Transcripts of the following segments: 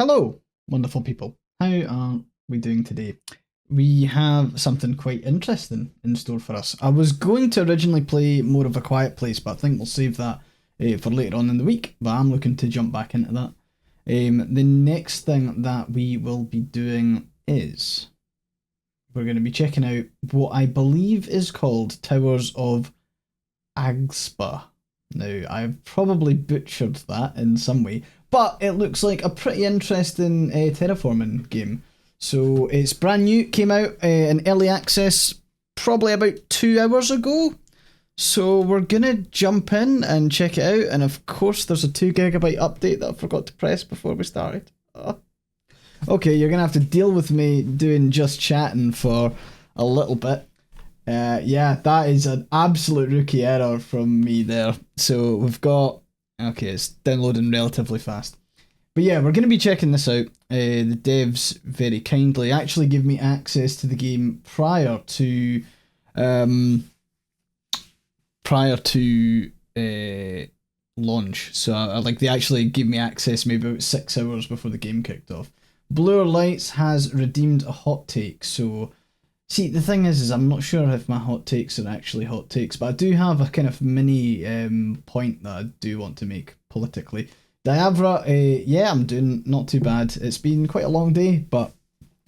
Hello, wonderful people. How are we doing today? We have something quite interesting in store for us. I was going to originally play more of a quiet place, but I think we'll save that for later on in the week. But I'm looking to jump back into that. The next thing that we will be doing is we're going to be checking out what I believe is called Towers of Aghasba. Now, I've probably butchered that in some way, but it looks like a pretty interesting terraforming game. So it's brand new, came out in early access probably about 2 hours ago. So we're gonna jump in and check it out, and of course there's a 2 GB update that I forgot to press before we started. Oh. Okay, you're gonna have to deal with me doing just chatting for a little bit. Yeah, that is an absolute rookie error from me there. So we've got... Okay, it's downloading relatively fast. But yeah, we're going to be checking this out. The devs very kindly actually give me access to the game prior to launch. So like they actually gave me access maybe about 6 hours before the game kicked off. Bluer Lights has redeemed a hot take, so... See, the thing is I'm not sure if my hot takes are actually hot takes, but I do have a kind of mini point that I do want to make politically. Diavra, yeah, I'm doing not too bad. It's been quite a long day, but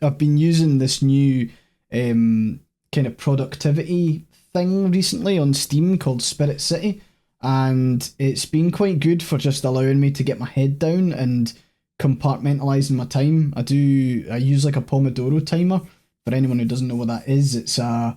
I've been using this new kind of productivity thing recently on Steam called Spirit City, and it's been quite good for just allowing me to get my head down and compartmentalising my time. I use like a Pomodoro timer. For anyone who doesn't know what that is, it's a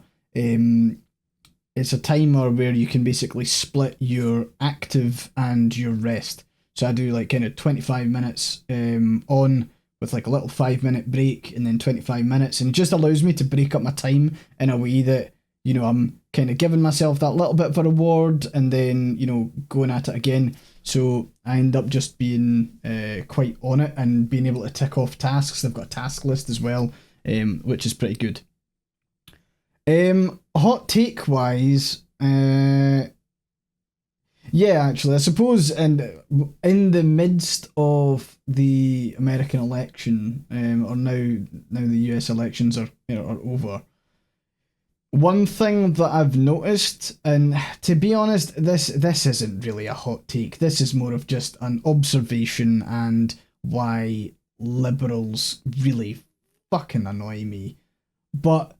timer where you can basically split your active and your rest. So I do like kind of 25 minutes on with like a little 5-minute break and then 25 minutes, and it just allows me to break up my time in a way that, you know, I'm kind of giving myself that little bit of a reward and then, you know, going at it again. So I end up just being quite on it and being able to tick off tasks. I've got a task list as well. Which is pretty good. Hot take wise, yeah, actually, I suppose, and in the midst of the American election, or now the US elections are over. One thing that I've noticed, and to be honest, this isn't really a hot take. This is more of just an observation and why liberals really fucking annoy me. But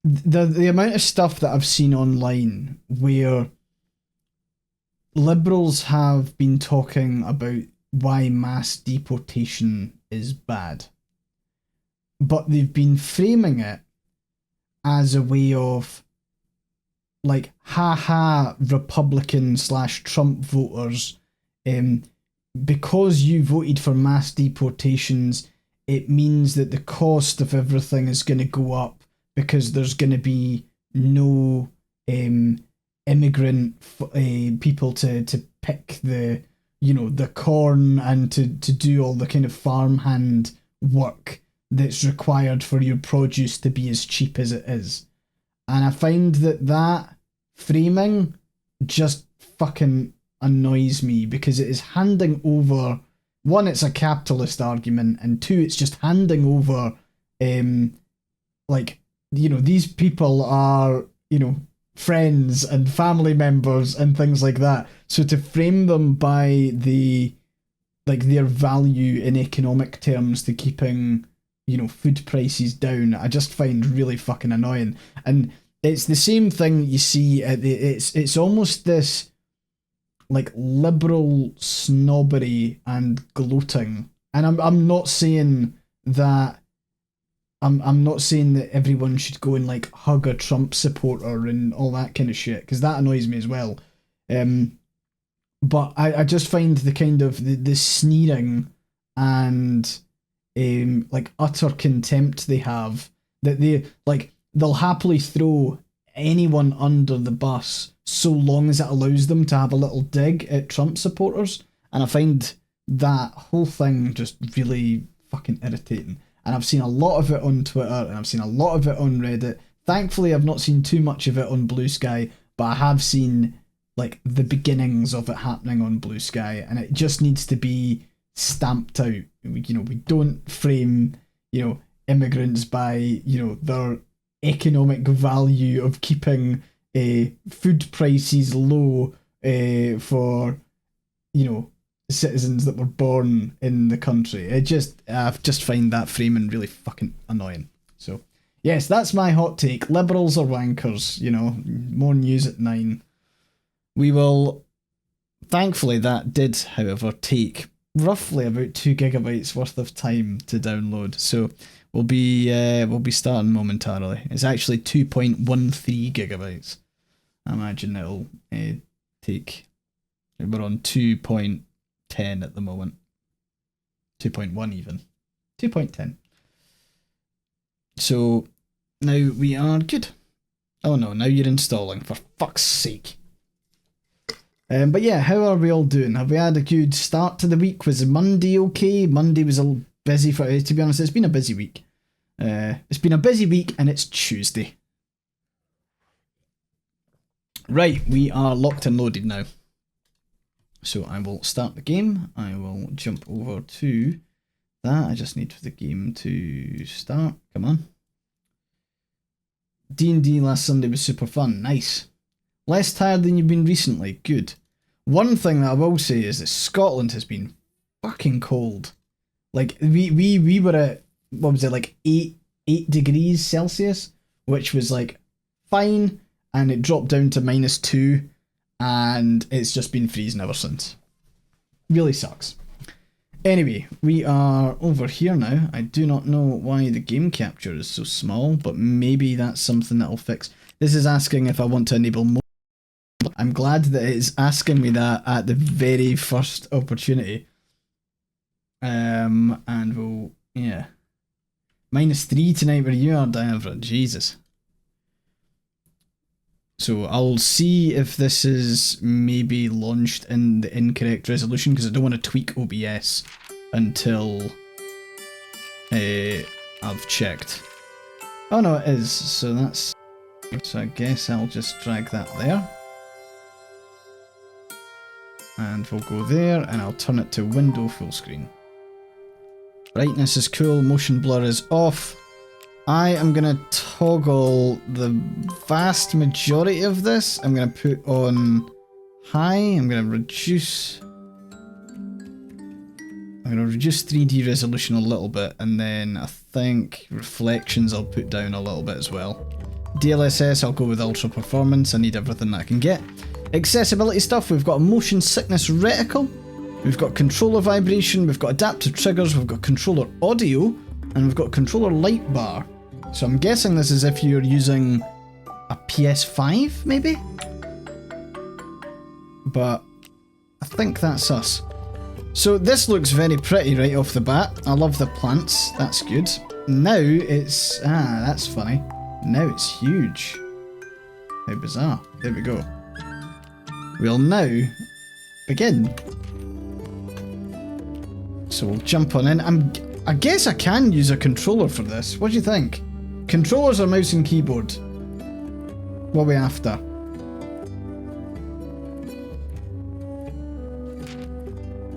the amount of stuff that I've seen online where liberals have been talking about why mass deportation is bad, but they've been framing it as a way of like, haha, Republican/Trump voters, because you voted for mass deportations, it means that the cost of everything is going to go up because there's going to be no immigrant people to pick the corn and to do all the kind of farmhand work that's required for your produce to be as cheap as it is. And I find that framing just fucking annoys me because it is handing over... One, it's a capitalist argument, and two, it's just handing over, these people are, friends and family members and things like that. So to frame them by their value in economic terms to keeping, food prices down, I just find really fucking annoying. And it's the same thing you see at it's almost this, like, liberal snobbery and gloating. And I'm not saying that I'm not saying that everyone should go and like hug a Trump supporter and all that kind of shit, because that annoys me as well. But I just find the kind of the sneering and like utter contempt they have, that they'll happily throw anyone under the bus so long as it allows them to have a little dig at Trump supporters. And I find that whole thing just really fucking irritating. And I've seen a lot of it on Twitter, and I've seen a lot of it on Reddit. Thankfully, I've not seen too much of it on Blue Sky, but I have seen like the beginnings of it happening on Blue Sky, and it just needs to be stamped out. We don't frame, immigrants by, their economic value of keeping food prices low for, citizens that were born in the country. I just find that framing really fucking annoying. So, yes, that's my hot take. Liberals are wankers, more news at 9. We will... Thankfully, that did, however, take roughly about 2 gigabytes worth of time to download. So we'll be starting momentarily. It's actually 2.13 gigabytes. I imagine it'll take... We're on 2.10 at the moment. 2.1 even. 2.10. So now we are good. Oh no, now you're installing, for fuck's sake. But yeah, how are we all doing? Have we had a good start to the week? Was Monday okay? Monday was a little busy for to be honest. It's been a busy week. It's been a busy week and it's Tuesday. Right, we are locked and loaded now. So I will start the game. I will jump over to that. I just need for the game to start. Come on. D&D last Sunday was super fun. Nice. Less tired than you've been recently. Good. One thing that I will say is that Scotland has been fucking cold. Like, we were at, what was it, like 8 degrees Celsius, which was like fine, and it dropped down to -2, and it's just been freezing ever since. Really sucks. Anyway, we are over here now. I do not know why the game capture is so small, but maybe that's something that'll fix. This is asking if I want to enable more. I'm glad that it's asking me that at the very first opportunity. And we'll, yeah. -3 tonight where you are, Diavra. Jesus. So I'll see if this is maybe launched in the incorrect resolution, because I don't want to tweak OBS until I've checked. Oh no, it is. So that's... So I guess I'll just drag that there. And we'll go there, and I'll turn it to window full screen. Brightness is cool, motion blur is off. I am going to toggle the vast majority of this. I'm going to put on high. I'm going to reduce 3D resolution a little bit, and then I think reflections I'll put down a little bit as well. DLSS I'll go with ultra performance. I need everything that I can get. Accessibility stuff, we've got a motion sickness reticle, we've got controller vibration, we've got adaptive triggers, we've got controller audio, and we've got controller light bar. So I'm guessing this is if you're using a PS5, maybe? But I think that's us. So this looks very pretty right off the bat. I love the plants, that's good. Now it's... that's funny. Now it's huge. How bizarre. There we go. We'll now begin. So we'll jump on in. I guess I can use a controller for this. What do you think? Controllers or mouse and keyboard? What are we after?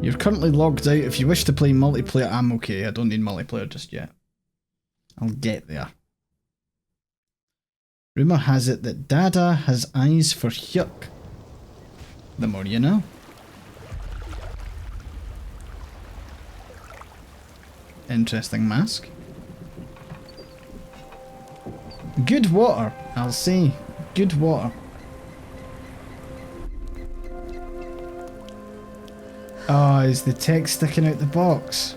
You're currently logged out. If you wish to play multiplayer, I'm okay. I don't need multiplayer just yet. I'll get there. Rumour has it that Dada has eyes for yuck. The more you know. Interesting mask. Good water, I'll say. Good water. Oh, is the text sticking out the box?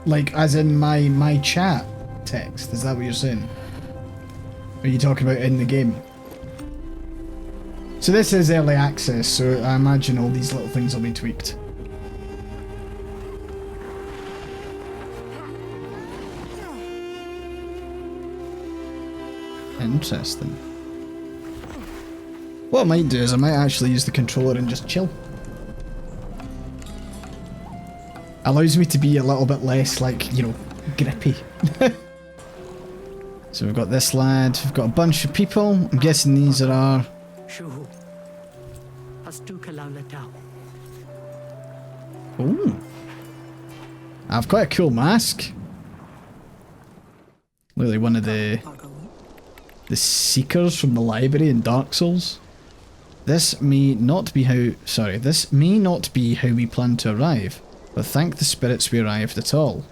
Like, as in my chat text? Is that what you're saying? Are you talking about in the game? So this is early access, so I imagine all these little things will be tweaked. Interesting. What I might do is I might actually use the controller and just chill. Allows me to be a little bit less, like, grippy. So we've got this lad, we've got a bunch of people. I'm guessing these are our... Ooh. I have quite a cool mask. Look like one of the seekers from the library in Dark Souls. This may not be how we plan to arrive, but thank the spirits we arrived at all.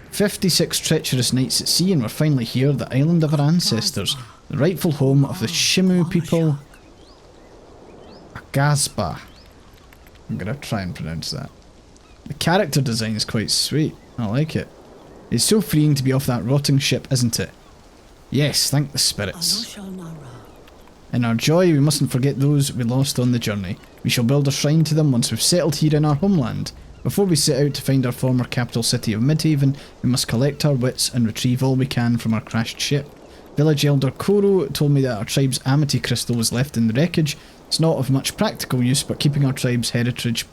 56 treacherous nights at sea and we're finally here, the island of our ancestors, the rightful home of the Shimu people. Aghasba. I'm gonna try and pronounce that. The character design is quite sweet. I like it. It's so freeing to be off that rotting ship, isn't it? Yes, thank the spirits. In our joy, we mustn't forget those we lost on the journey. We shall build a shrine to them once we've settled here in our homeland. Before we set out to find our former capital city of Midhaven, we must collect our wits and retrieve all we can from our crashed ship. Village Elder Koro told me that our tribe's amity crystal was left in the wreckage. It's not of much practical use, but keeping our tribe's heritage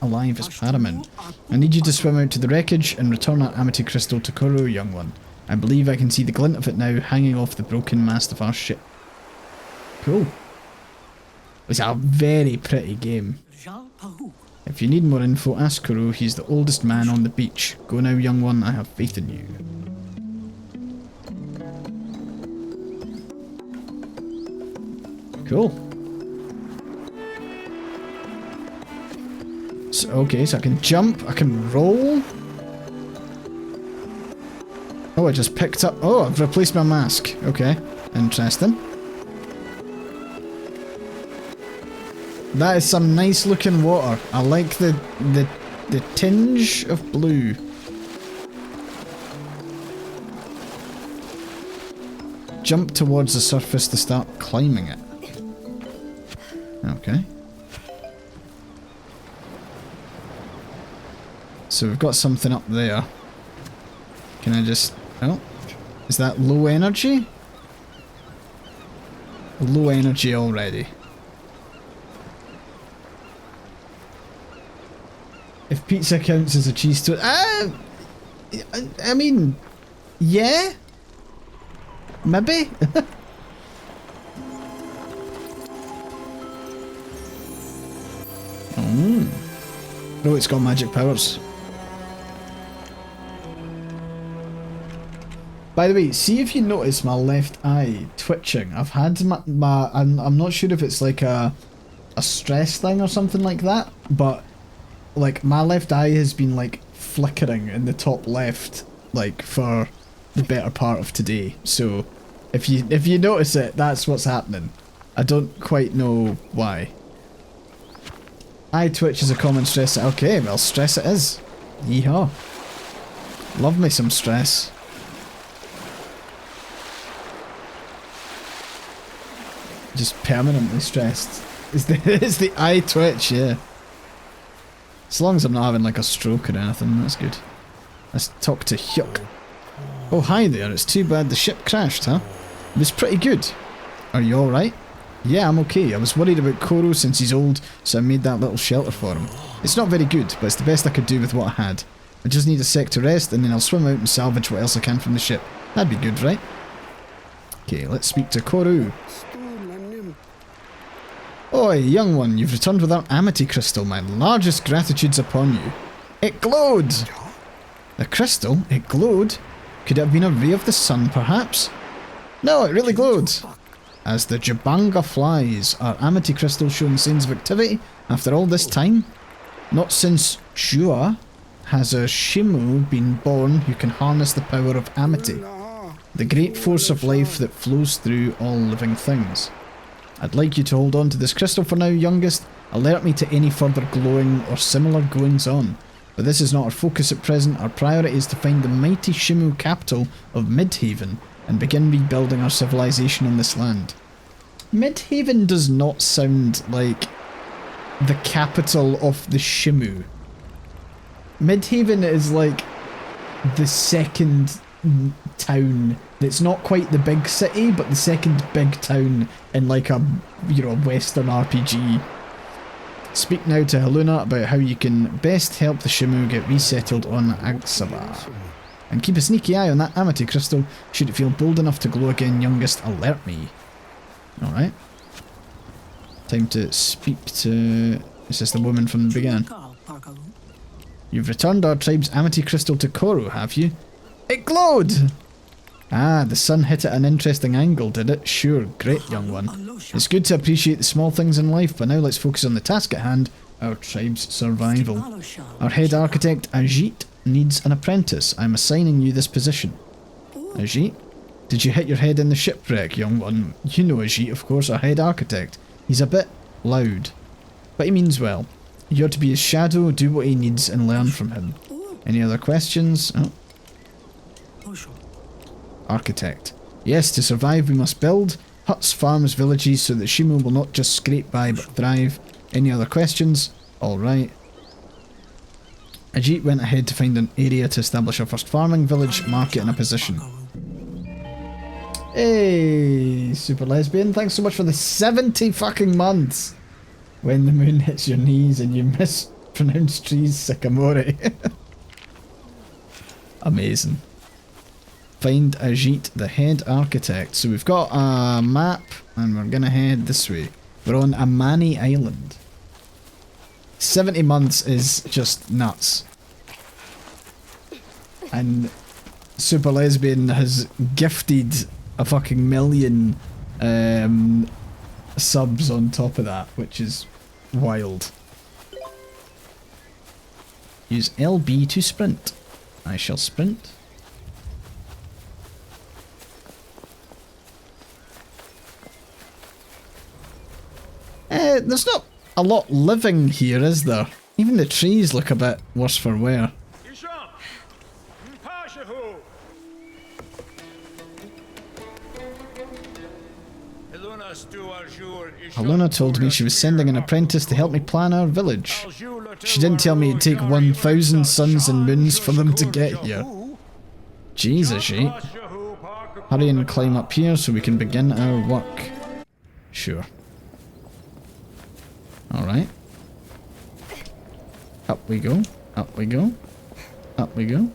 alive is paramount. I need you to swim out to the wreckage and return that amity crystal to Koro, young one. I believe I can see the glint of it now hanging off the broken mast of our ship. Cool. It's a very pretty game. If you need more info, ask Kuro. He's the oldest man on the beach. Go now, young one. I have faith in you. Cool. So, okay, so I can jump, I can roll. Oh, I just picked up... Oh, I've replaced my mask. Okay, interesting. That is some nice looking water. I like the tinge of blue. Jump towards the surface to start climbing it. Okay. So we've got something up there. Can I just... Oh. Is that low energy? Low energy already. If pizza counts as a cheese toast... I mean... Yeah? Maybe? Oh, it's got magic powers. By the way, see if you notice my left eye twitching. I've had my I'm not sure if it's like a stress thing or something like that, but like my left eye has been like flickering in the top left like for the better part of today. So if you notice it, that's what's happening. I don't quite know why. Eye twitch is a common stress. Okay, well, stress it is. Yeehaw. Love me some stress. Just permanently stressed. It's the eye twitch, yeah. As long as I'm not having like a stroke or anything, that's good. Let's talk to Hyuk. Oh, hi there. It's too bad the ship crashed, huh? It was pretty good. Are you alright? Yeah, I'm okay. I was worried about Koro since he's old, so I made that little shelter for him. It's not very good, but it's the best I could do with what I had. I just need a sec to rest, and then I'll swim out and salvage what else I can from the ship. That'd be good, right? Okay, let's speak to Koro. Oi, young one, you've returned with our amity crystal. My largest gratitude's upon you. It glowed! The crystal? It glowed? Could it have been a ray of the sun, perhaps? No, it really glowed. As the Jabanga flies, our amity crystal showing signs of activity after all this time? Not since Shua has a Shimu been born who can harness the power of amity, the great force of life that flows through all living things. I'd like you to hold on to this crystal for now, youngest. Alert me to any further glowing or similar goings on. But this is not our focus at present. Our priority is to find the mighty Shimu capital of Midhaven and begin rebuilding our civilization on this land. Midhaven does not sound like the capital of the Shimu. Midhaven is like the second town. It's not quite the big city, but the second big town in like a, you know, Western RPG. Speak now to Haluna about how you can best help the Shimu get resettled on Aghasba. And keep a sneaky eye on that amity crystal. Should it feel bold enough to glow again, youngest, alert me. Alright. Time to speak to... Is this the woman from the beginning? You've returned our tribe's amity crystal to Koru, have you? It glowed! Ah, the sun hit at an interesting angle, did it? Sure, great young one. It's good to appreciate the small things in life, but now let's focus on the task at hand, our tribe's survival. Our head architect, Ajit, needs an apprentice. I'm assigning you this position. Ajit? Did you hit your head in the shipwreck, young one? You know Ajit, of course, our head architect. He's a bit loud, but he means well. You're to be his shadow, do what he needs and learn from him. Any other questions? Oh. Architect. Yes, to survive we must build huts, farms, villages so that Shimo will not just scrape by but thrive. Any other questions? Alright. Ajit went ahead to find an area to establish our first farming village, market and a position. Hey, Super Lesbian, thanks so much for the 70 fucking months! When the moon hits your knees and you mispronounce trees Sycamore. Amazing. Find Ajit, the head architect. So we've got a map and we're gonna head this way. We're on Amani Island. 70 months is just nuts. And Super Lesbian has gifted a fucking million subs on top of that, which is wild. Use LB to sprint. I shall sprint. There's not a lot living here, is there? Even the trees look a bit worse for wear. Aluna told me she was sending an apprentice to help me plan our village. She didn't tell me it'd take 1,000 suns and moons for them to get here. Jesus, sheep. Hurry and climb up here so we can begin our work. Sure. Alright. Up we go. Up we go. Up we go.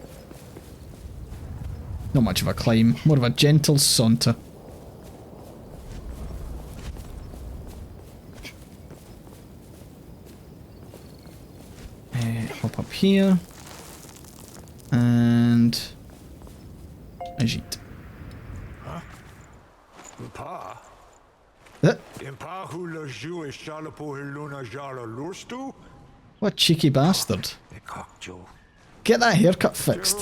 Not much of a climb, more of a gentle saunter. Hop up here. And Ajit. What cheeky bastard. Get that haircut fixed.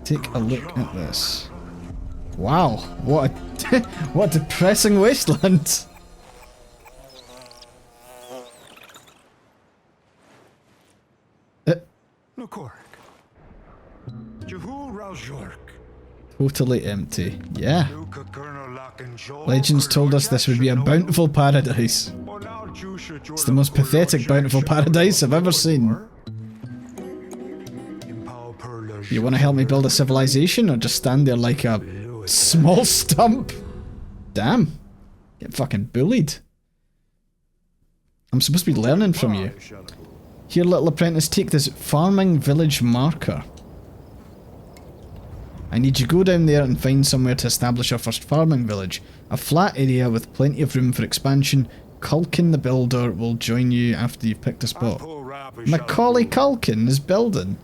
Take a look at this. Wow, what a what a depressing wasteland. Totally empty. Yeah. Legends told us this would be a bountiful paradise. It's the most pathetic bountiful paradise I've ever seen. You want to help me build a civilization or just stand there like a small stump? Damn. Get fucking bullied. I'm supposed to be learning from you. Here, little apprentice, take this farming village marker. I need you to go down there and find somewhere to establish our first farming village. A flat area with plenty of room for expansion. Culkin the builder will join you after you've picked a spot. Macaulay Culkin is building.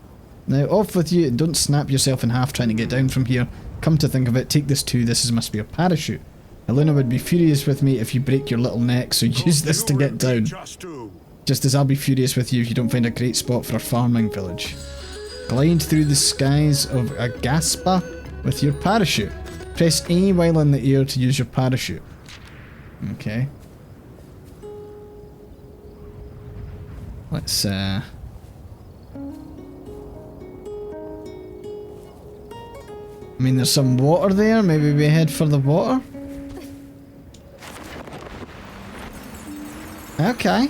Now off with you and don't snap yourself in half trying to get down from here. Come to think of it, take this too, this must be a parachute. Elena would be furious with me if you break your little neck, so use this to get down. Just as I'll be furious with you if you don't find a great spot for a farming village. Glide through the skies of Aghasba with your parachute. Press A while in the air to use your parachute. Okay. Let's I mean, there's some water there. Maybe we head for the water? Okay.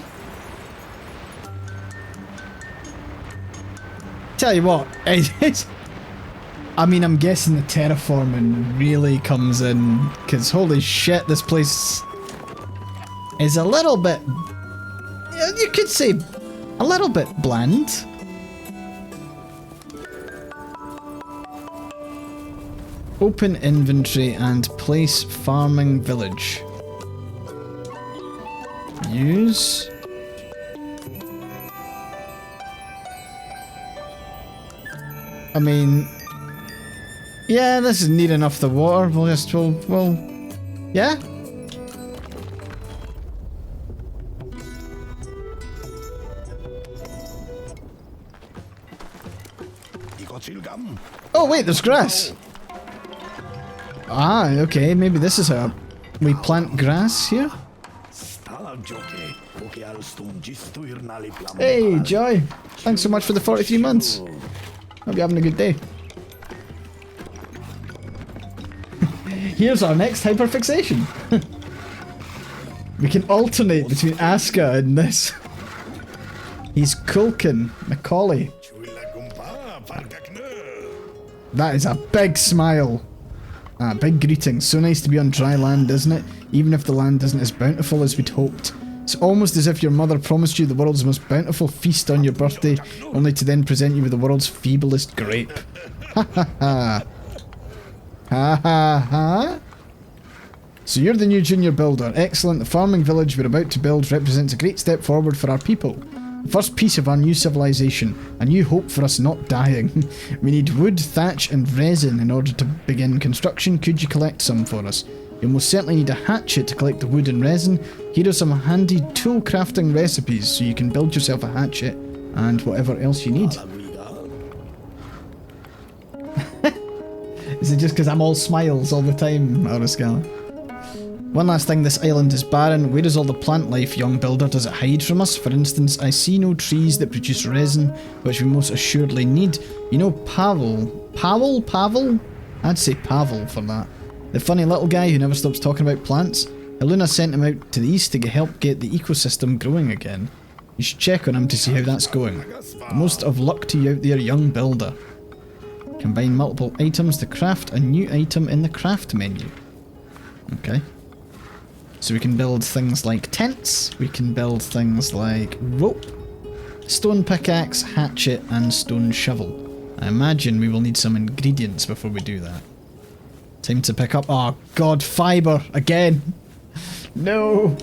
Tell you what, I mean, I'm guessing the terraforming really comes in, because holy shit, this place is a little bit, you could say, a little bit bland. Open inventory and place farming village. Use. I mean, yeah, this is near enough the water. We'll, yeah? Oh wait, there's grass. Ah, okay, maybe this is how we plant grass here. Hey, Joy. Thanks so much for the 43 months. Hope you're having a good day. Here's our next hyperfixation. We can alternate between Aska and this. He's Culkin, Macaulay. That is a big smile. Ah, big greeting. So nice to be on dry land, isn't it? Even if the land isn't as bountiful as we'd hoped. It's almost as if your mother promised you the world's most bountiful feast on your birthday, only to then present you with the world's feeblest grape. Ha ha ha. Ha ha ha. So you're the new junior builder. Excellent. The farming village we're about to build represents a great step forward for our people. The first piece of our new civilization. A new hope for us not dying. We need wood, thatch and resin in order to begin construction. Could you collect some for us? You'll most certainly need a hatchet to collect the wood and resin. Here are some handy tool crafting recipes so you can build yourself a hatchet and whatever else you need. Is it just because I'm all smiles all the time, AyeforScotland? One last thing, this island is barren. Where is all the plant life, young builder? Does it hide from us? For instance, I see no trees that produce resin, which we most assuredly need. You know Pavel? Pavel? I'd say Pavel for that. The funny little guy who never stops talking about plants? Heluna sent him out to the east to help get the ecosystem growing again. You should check on him to see how that's going. Most of luck to you out there, young builder. Combine multiple items to craft a new item in the craft menu. Okay. So we can build things like tents, we can build things like rope, stone pickaxe, hatchet and stone shovel. I imagine we will need some ingredients before we do that. Time to pick up, oh god, fibre, again! No!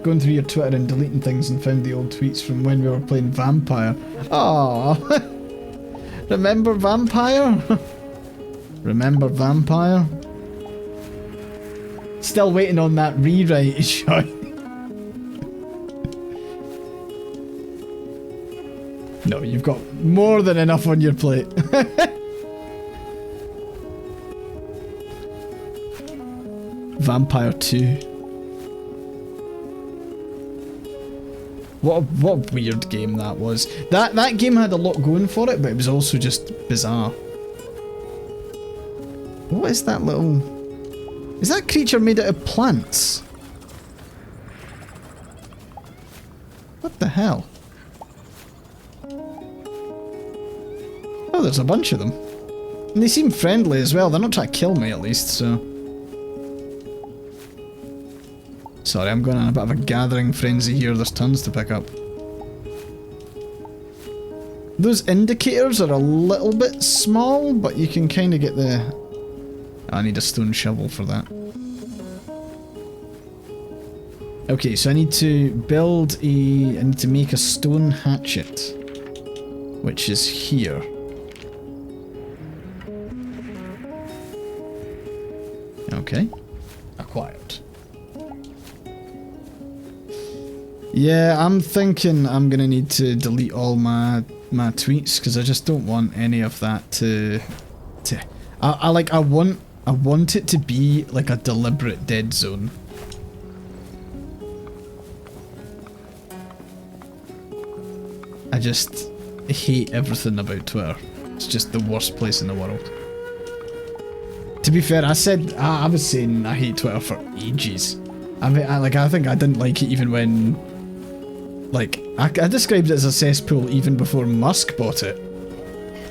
Going through your Twitter and deleting things and found the old tweets from when we were playing Vampire. Oh, remember Vampire? Remember Vampire? Still waiting on that rewrite, Sean. No, you've got more than enough on your plate. Vampire 2. What a weird game that was. That game had a lot going for it, but it was also just bizarre. What is that little... Is that creature made out of plants? What the hell? Oh, there's a bunch of them. And they seem friendly as well. They're not trying to kill me at least, so... Sorry, I'm going on a bit of a gathering frenzy here. There's tons to pick up. Those indicators are a little bit small, but you can kind of get the... I need a stone shovel for that. Okay, so I need to build a... I need to make a stone hatchet, which is here. Okay. Acquired. Yeah, I'm thinking I'm gonna need to delete all my tweets because I just don't want any of that to I want it to be like a deliberate dead zone. I just hate everything about Twitter. It's just the worst place in the world. To be fair, I was saying I hate Twitter for ages. I mean, I think I didn't like it even when, like, I described it as a cesspool even before Musk bought it.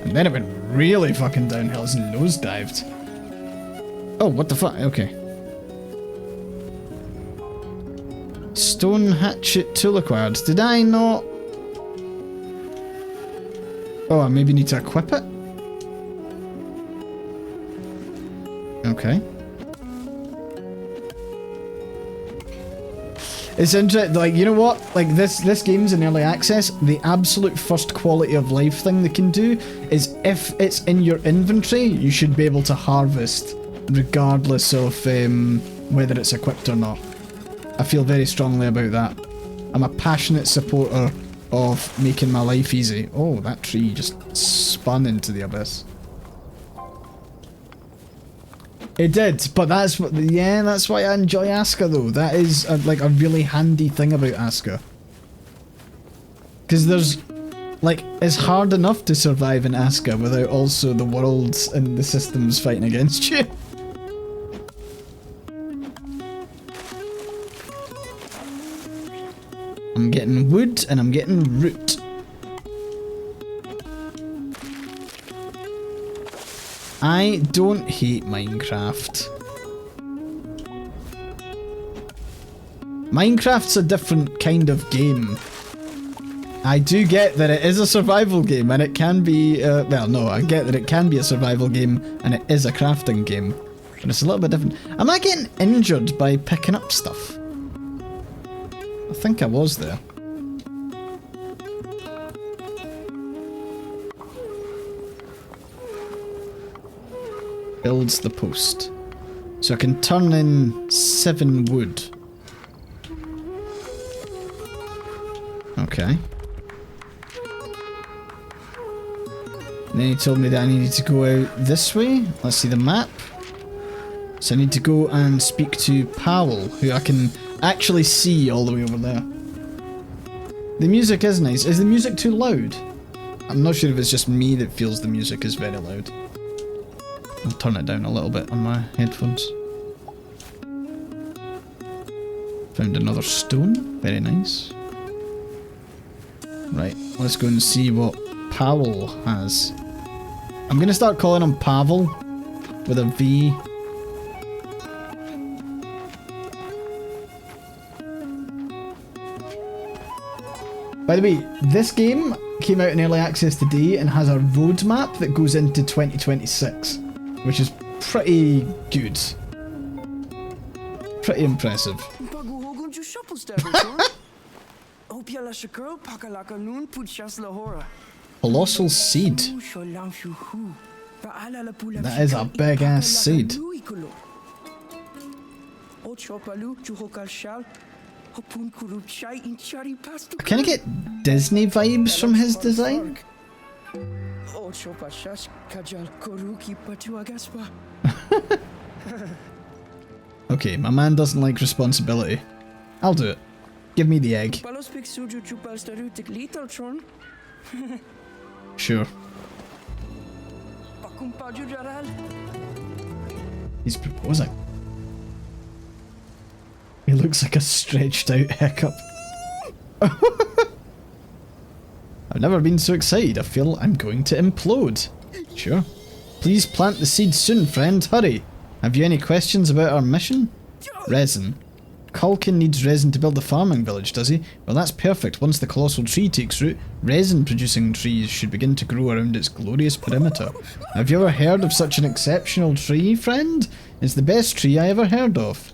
And then it went really fucking downhill and nosedived. Oh, what the fuck? Okay. Stone hatchet tool acquired. Did I not? Oh, I maybe need to equip it? Okay. It's interesting, like, you know what? Like, this game's in early access. The absolute first quality of life thing they can do is if it's in your inventory, you should be able to harvest, regardless of whether it's equipped or not. I feel very strongly about that. I'm a passionate supporter of making my life easy. Oh, that tree just spun into the abyss. It did, but that's what, yeah, that's why I enjoy Aska though. That is like a really handy thing about Aska. Because there's, like, it's hard enough to survive in Aska without also the worlds and the systems fighting against you. I'm getting wood and I'm getting root. I don't hate Minecraft. Minecraft's a different kind of game. I do get that it is a survival game and it can be, well no, I get that it can be a survival game and it is a crafting game. But it's a little bit different. Am I getting injured by picking up stuff? I think I was there. Builds the post. So I can turn in 7 wood. Okay. And then he told me that I needed to go out this way. Let's see the map. So I need to go and speak to Powell, who I can actually see all the way over there. The music is nice. Is the music too loud? I'm not sure if it's just me that feels the music is very loud. I'll turn it down a little bit on my headphones. Found another stone. Very nice. Right, let's go and see what Powell has. I'm going to start calling him Pavel with a V. By the way, this game came out in early access today and has a roadmap that goes into 2026. Which is pretty good. Pretty impressive. Colossal seed. That is a big ass seed. I kind of get Disney vibes from his design. Okay, my man doesn't like responsibility. I'll do it. Give me the egg. Sure. He's proposing. He looks like a stretched out hiccup. I've never been so excited. I feel I'm going to implode. Sure. Please plant the seed soon, friend. Hurry. Have you any questions about our mission? Resin. Culkin needs resin to build the farming village, does he? Well, that's perfect. Once the colossal tree takes root, resin-producing trees should begin to grow around its glorious perimeter. Have you ever heard of such an exceptional tree, friend? It's the best tree I ever heard of.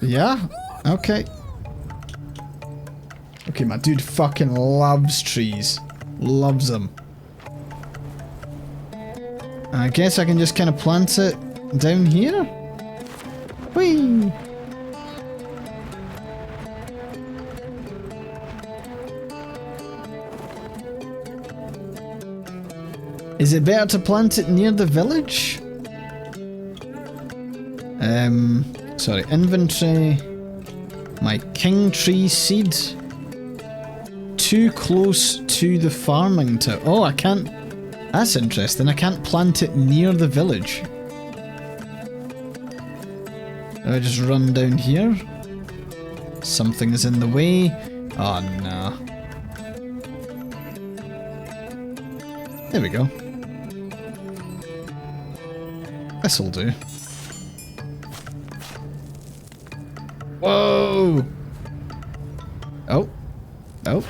Yeah? Okay. Okay, my dude fucking loves trees. Loves them. I guess I can just kind of plant it down here? Whee! Is it better to plant it near the village? Sorry, inventory. My king tree seed. Too close to the farming town. Oh, I can't. That's interesting. I can't plant it near the village. Do I just run down here? Something is in the way. Oh no. There we go. This'll do. Whoa! Oh. Oh.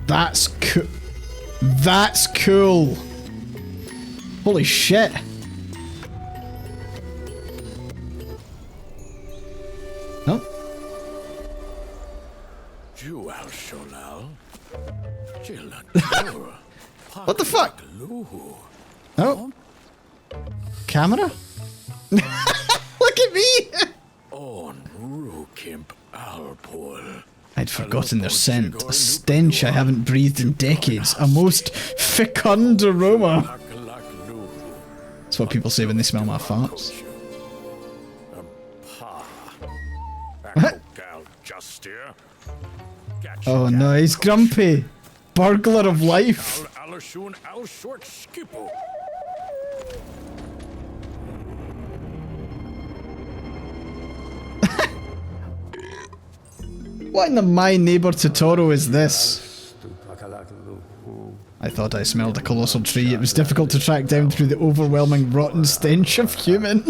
That's cool. That's cool. Holy shit. Oh. What the fuck? Oh. Camera? Look at me! I'd forgotten their scent. A stench I haven't breathed in decades. A most fecund aroma. That's what people say when they smell my farts. Oh no, he's grumpy. Burglar of life. What in the My Neighbour Totoro is this? I thought I smelled a colossal tree. It was difficult to track down through the overwhelming rotten stench of human.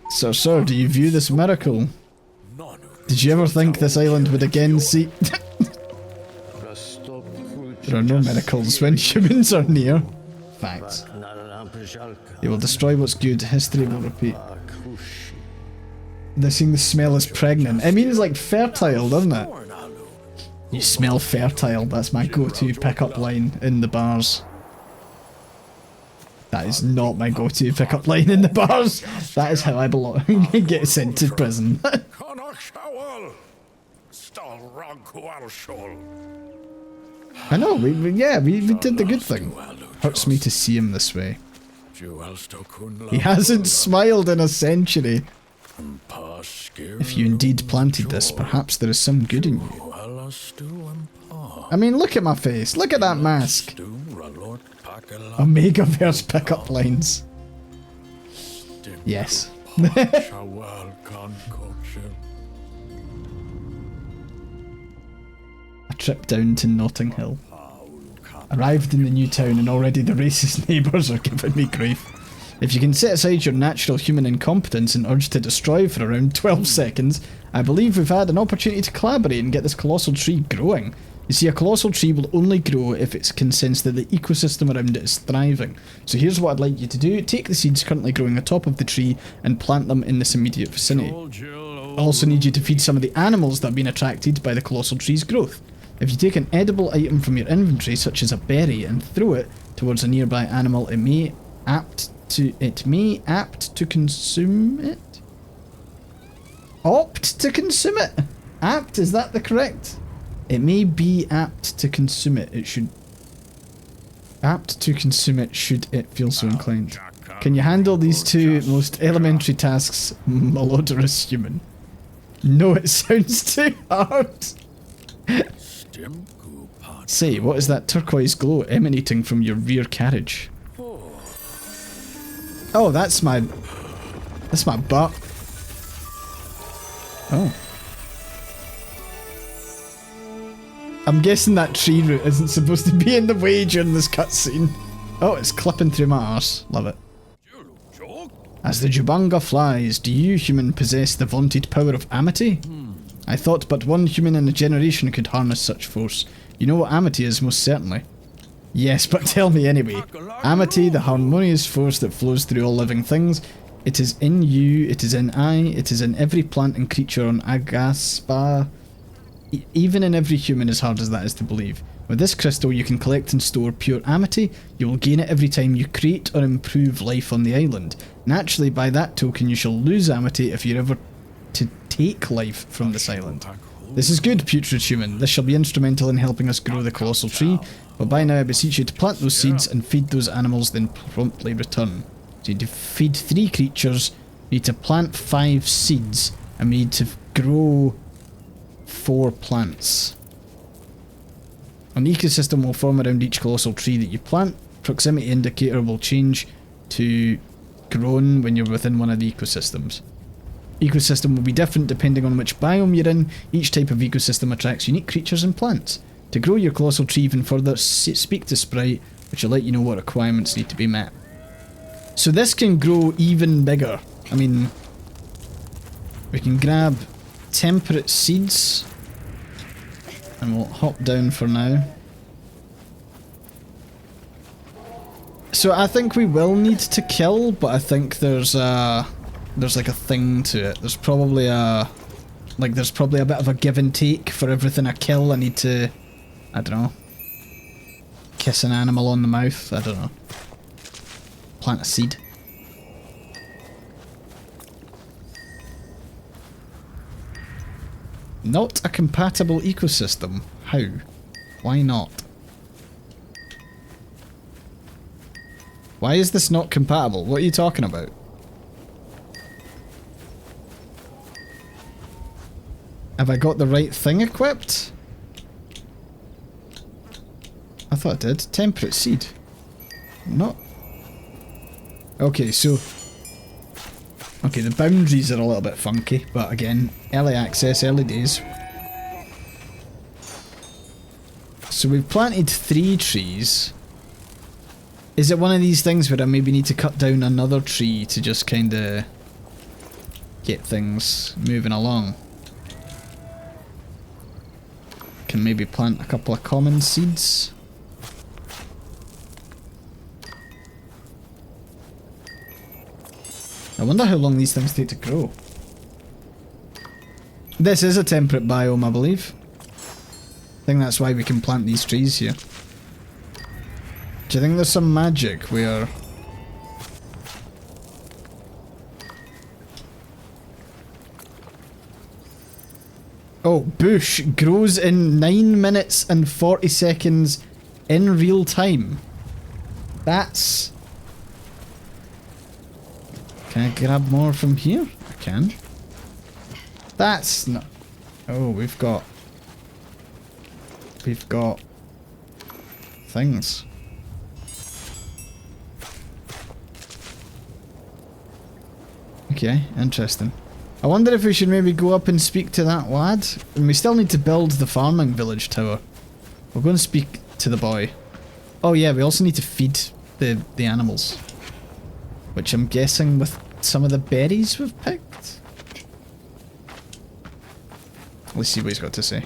Sir, do you view this miracle? Did you ever think this island would again see... There are no miracles when humans are near. Facts. They will destroy what's good. History will repeat. They're saying the smell is pregnant. It means like fertile, doesn't it? You smell fertile. That's my go-to pick-up line in the bars. That is not my go-to pick-up line in the bars. That is how I belong. Get sent to prison. I know, we did the good thing. Hurts me to see him this way. He hasn't smiled in a century. If you indeed planted this, perhaps there is some good in you. I mean, look at my face. Look at that mask. Omegaverse pickup lines. Yes. A trip down to Notting Hill. Arrived in the new town and already the racist neighbours are giving me grief. If you can set aside your natural human incompetence and urge to destroy for around 12 seconds, I believe we've had an opportunity to collaborate and get this colossal tree growing. You see, a colossal tree will only grow if it can sense that the ecosystem around it is thriving. So here's what I'd like you to do. Take the seeds currently growing atop of the tree and plant them in this immediate vicinity. I also need you to feed some of the animals that have been attracted by the colossal tree's growth. If you take an edible item from your inventory, such as a berry, and throw it towards a nearby animal, it may apt to consume it? Opt to consume it? Apt, is that the correct? It may be apt to consume it. It should... Apt to consume it should it feel so inclined. Can you handle these two most elementary tasks, malodorous human? No, it sounds too hard. Say, what is that turquoise glow emanating from your rear carriage? Oh, that's my butt. Oh. I'm guessing that tree root isn't supposed to be in the way during this cutscene. Oh, it's clipping through my arse. Love it. As the Jubanga flies, do you, human, possess the vaunted power of amity? I thought but one human in a generation could harness such force. You know what amity is, most certainly. Yes, but tell me anyway. Amity, the harmonious force that flows through all living things. It is in you, it is in I, it is in every plant and creature on Aghasba. Even in every human, as hard as that is to believe. With this crystal you can collect and store pure amity. You will gain it every time you create or improve life on the island. Naturally, by that token you shall lose amity if you're ever to take life from this island. This is good, putrid human. This shall be instrumental in helping us grow the colossal tree. But by now I beseech you to plant those seeds and feed those animals, then promptly return. So you need to feed 3 creatures, you need to plant 5 seeds, and we need to grow 4 plants. An ecosystem will form around each colossal tree that you plant. Proximity indicator will change to grown when you're within one of the ecosystems. Ecosystem will be different depending on which biome you're in. Each type of ecosystem attracts unique creatures and plants. To grow your colossal tree even further, speak to Sprite, which will let you know what requirements need to be met. So this can grow even bigger. I mean, we can grab temperate seeds. and we'll hop down for now. So I think we will need to kill, but I think there's like a thing to it. There's probably a there's probably a bit of a give and take. For everything I kill, I need to, I don't know, kiss an animal on the mouth. I don't know. Plant a seed. Not a compatible ecosystem. How? Why not? Why is this not compatible? What are you talking about? Have I got the right thing equipped? I thought I did. Temperate seed. Not. Okay, so. Okay, the boundaries are a little bit funky, but again, early access, early days. So we've planted 3 trees. Is it one of these things where I maybe need to cut down another tree to just kinda get things moving along? Can maybe plant a couple of common seeds. I wonder how long these things take to grow. This is a temperate biome, I believe. I think that's why we can plant these trees here. Do you think there's some magic where... Oh, bush grows in 9 minutes and 40 seconds in real time. That's... Can I grab more from here? I can. That's not... Oh, we've got... things. Okay, interesting. I wonder if we should maybe go up and speak to that lad. And we still need to build the farming village tower. We'll go and speak to the boy. Oh yeah, we also need to feed the animals. Which I'm guessing with some of the berries we've picked? Let's see what he's got to say.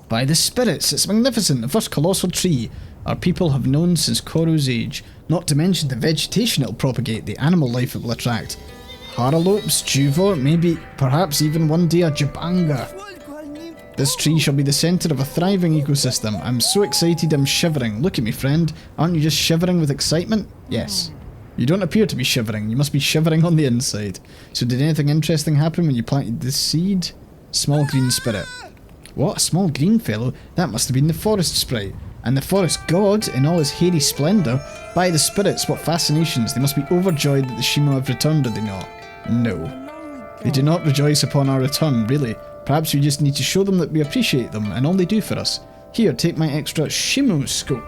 By the spirits, it's magnificent, the first colossal tree our people have known since Koru's age. Not to mention the vegetation it'll propagate, the animal life it will attract. Haralopes, Juvor, maybe, perhaps even one day a Jabanga. This tree shall be the centre of a thriving ecosystem. I'm so excited I'm shivering. Look at me, friend. Aren't you just shivering with excitement? Yes. You don't appear to be shivering. You must be shivering on the inside. So did anything interesting happen when you planted the seed? Small green spirit. What? A small green fellow? That must have been the forest sprite. And the forest god, in all his hairy splendour. By the spirits, what fascinations. They must be overjoyed that the Shimo have returned, do they not? No. They do not rejoice upon our return, really. Perhaps we just need to show them that we appreciate them and all they do for us. Here, take my extra Shimo scope.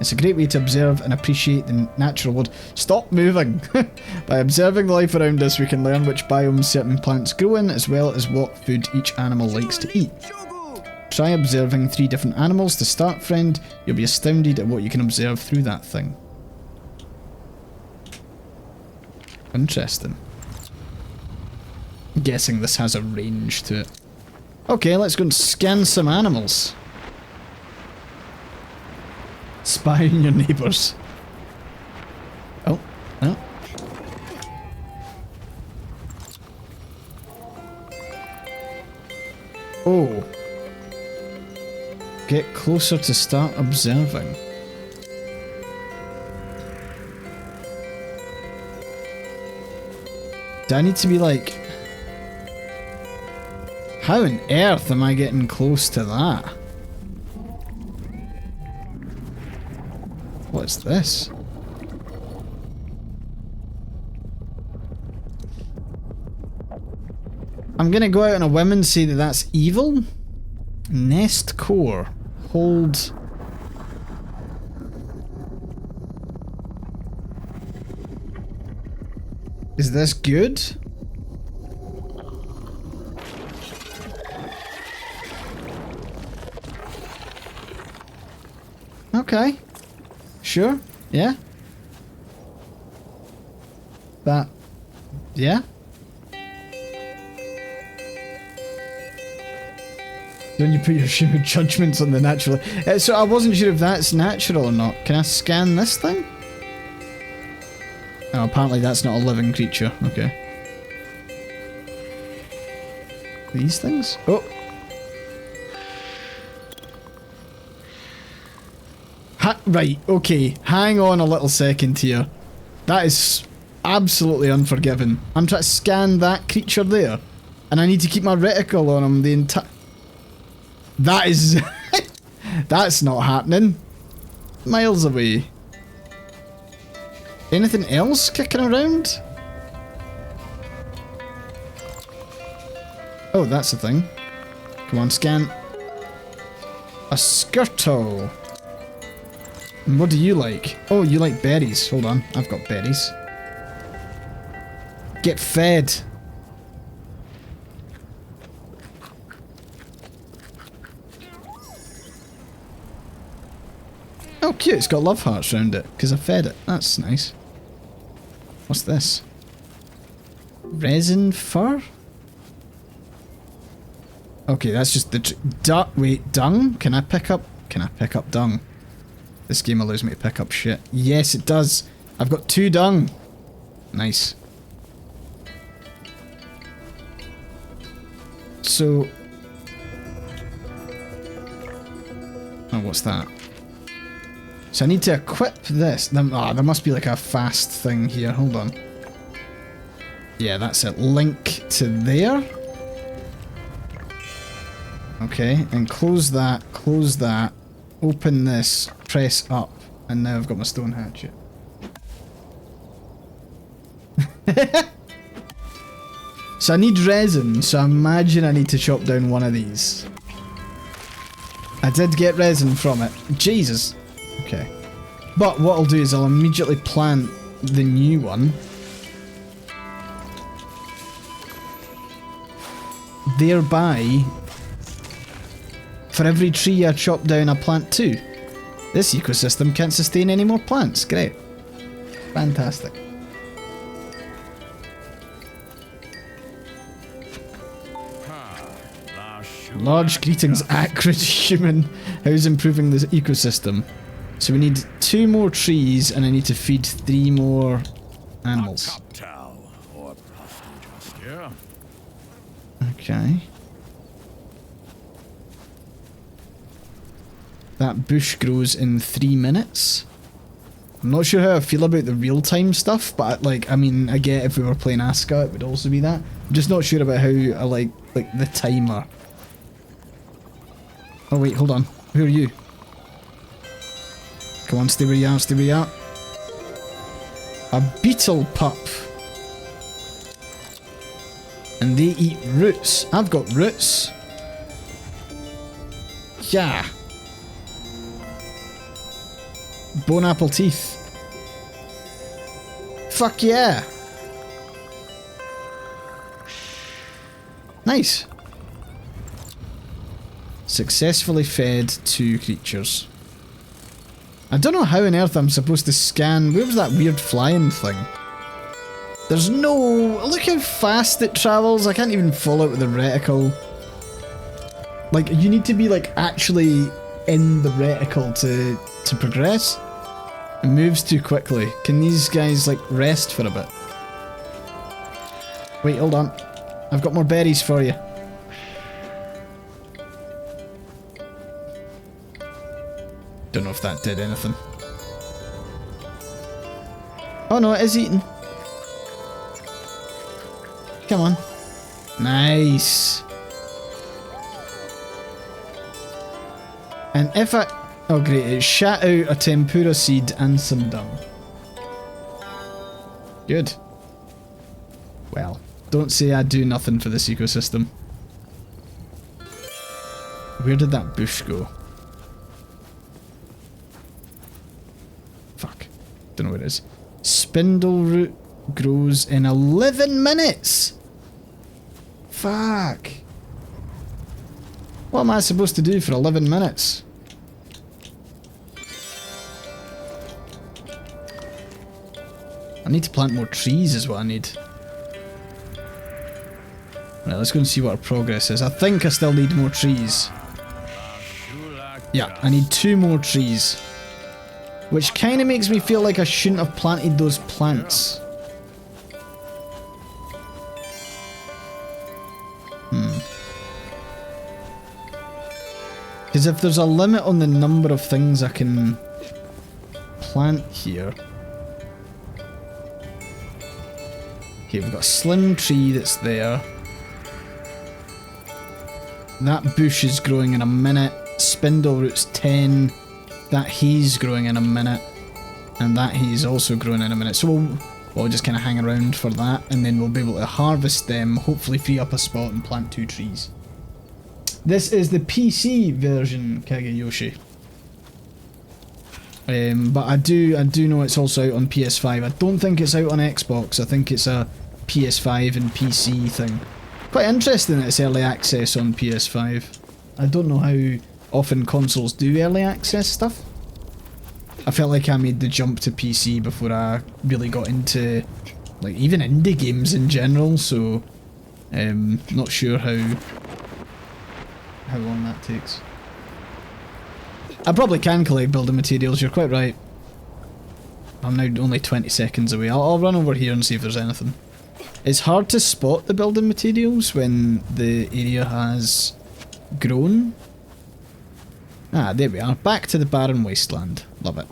It's a great way to observe and appreciate the natural world. Stop moving! By observing the life around us, we can learn which biomes certain plants grow in, as well as what food each animal likes to eat. Try observing 3 different animals to start, friend. You'll be astounded at what you can observe through that thing. Interesting. I'm guessing this has a range to it. Okay, let's go and scan some animals. Spy on your neighbours. Oh, oh. Oh. Get closer to start observing. Do I need to be like... How on earth am I getting close to that? What's this? I'm gonna go out on a whim and say that that's evil? Nest core. Hold. Is this good? Okay. Sure. Yeah. That. Yeah. Don't you put your human judgments on the natural? So I wasn't sure if that's natural or not. Can I scan this thing? Oh, apparently that's not a living creature. Okay. These things? Oh. Right, okay. Hang on a little second here. That is absolutely unforgiving. I'm trying to scan that creature there. And I need to keep my reticle on him the entire... That is... That's not happening. Miles away. Anything else kicking around? Oh, that's the thing. Come on, scan. A skirtle. And what do you like? Oh, you like berries. Hold on, I've got berries. Get fed. Oh, cute. It's got love hearts around it because I fed it. That's nice. What's this? Resin fur? Okay, that's just the wait, dung? Can I pick up dung? This game allows me to pick up shit. Yes, it does. I've got 2 dung. Nice. So... Oh, what's that? So I need to equip this. There must be like a fast thing here. Hold on. Yeah, that's it. Link to there. Okay, and close that, open this, press up, and now I've got my stone hatchet. So I need resin, so I imagine I need to chop down one of these. I did get resin from it. Jesus. Okay. But what I'll do is I'll immediately plant the new one. Thereby, for every tree I chop down, I plant 2. This ecosystem can't sustain any more plants. Great. Fantastic. Large greetings, acrid human. How's improving this ecosystem? So we need 2 more trees, and I need to feed 3 more animals. Okay. That bush grows in 3 minutes. I'm not sure how I feel about the real-time stuff, but like, I mean, I get if we were playing Aghasba, it would also be that. I'm just not sure about how I like the timer. Oh wait, hold on. Who are you? Come on, stay where you are, stay where you are. A beetle pup. And they eat roots. I've got roots. Yeah. Bone apple teeth. Fuck yeah. Nice. Successfully fed 2 creatures. I don't know how on earth I'm supposed to scan. Where was that weird flying thing? There's no... Look how fast it travels. I can't even follow it with the reticle. Like, you need to be like actually in the reticle to progress. It moves too quickly. Can these guys like rest for a bit? Wait, hold on. I've got more berries for you. Don't know if that did anything. Oh no, it is eating. Come on. Nice. And if I... Oh great, it shat out a tempura seed and some dung. Good. Well, don't say I do nothing for this ecosystem. Where did that bush go? Fuck. Don't know where it is. Spindle root grows in 11 minutes! Fuck. What am I supposed to do for 11 minutes? I need to plant more trees is what I need. Right, let's go and see what our progress is. I think I still need more trees. Yeah, I need 2 more trees. Which kind of makes me feel like I shouldn't have planted those plants. Because if there's a limit on the number of things I can plant here. Okay, we've got a slim tree that's there. That bush is growing in a minute. Spindle root's 10. That hay's growing in a minute. And that hay's also growing in a minute. So we'll just kind of hang around for that. And then we'll be able to harvest them. Hopefully free up a spot and plant 2 trees. This is the PC version, Kagayoshi. But I do know it's also out on PS5. I don't think it's out on Xbox. I think it's a PS5 and PC thing. Quite interesting that it's early access on PS5. I don't know how often consoles do early access stuff. I felt like I made the jump to PC before I really got into like even indie games in general, so not sure how long that takes. I probably can collect building materials, you're quite right. I'm now only 20 seconds away. I'll run over here and see if there's anything. It's hard to spot the building materials when the area has grown. Ah, there we are. Back to the barren wasteland. Love it.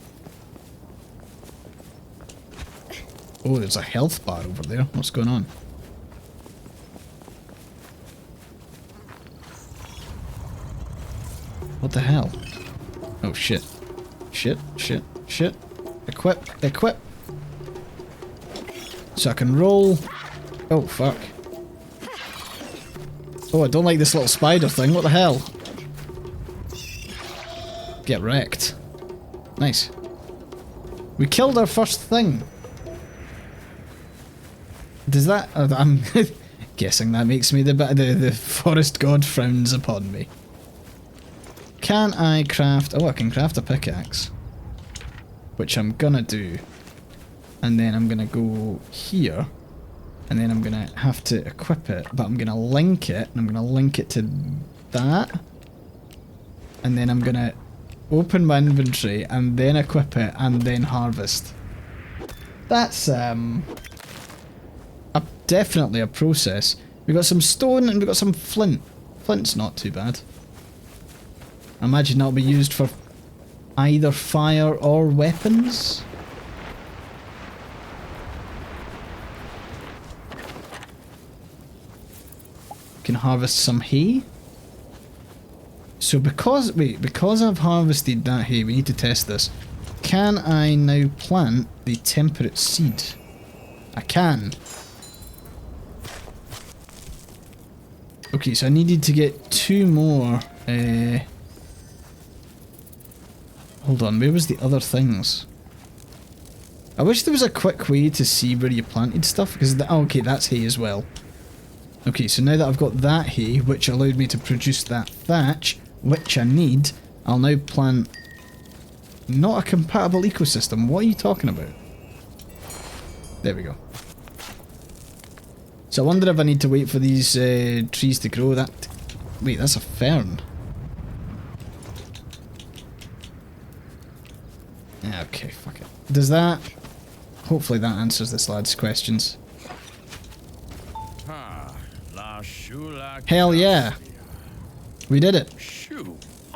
Oh, there's a health bar over there. What's going on? What the hell? Oh shit. Shit, shit, shit. Equip, equip. So I can roll. Oh fuck. Oh, I don't like this little spider thing. What the hell? Get wrecked. Nice. We killed our first thing. Does that... I'm guessing that makes me the forest god frowns upon me. Can I craft... Oh, I can craft a pickaxe. Which I'm gonna do. And then I'm gonna go here. And then I'm gonna have to equip it. But I'm gonna link it. And I'm gonna link it to that. And then I'm gonna open my inventory. And then equip it. And then harvest. That's definitely a process. We got some stone and we got some flint. Flint's not too bad. I imagine that'll be used for either fire or weapons. Can harvest some hay. So because I've harvested that hay, we need to test this. Can I now plant the temperate seed? I can. Okay, so I needed to get 2 more. Hold on, where was the other things? I wish there was a quick way to see where you planted stuff, because okay, that's hay as well. Okay, so now that I've got that hay, which allowed me to produce that thatch, which I need, I'll now plant... Not a compatible ecosystem, what are you talking about? There we go. So I wonder if I need to wait for these trees to grow. Wait, that's a fern. Okay, fuck it. Does that... Hopefully that answers this lad's questions. Hell yeah! We did it.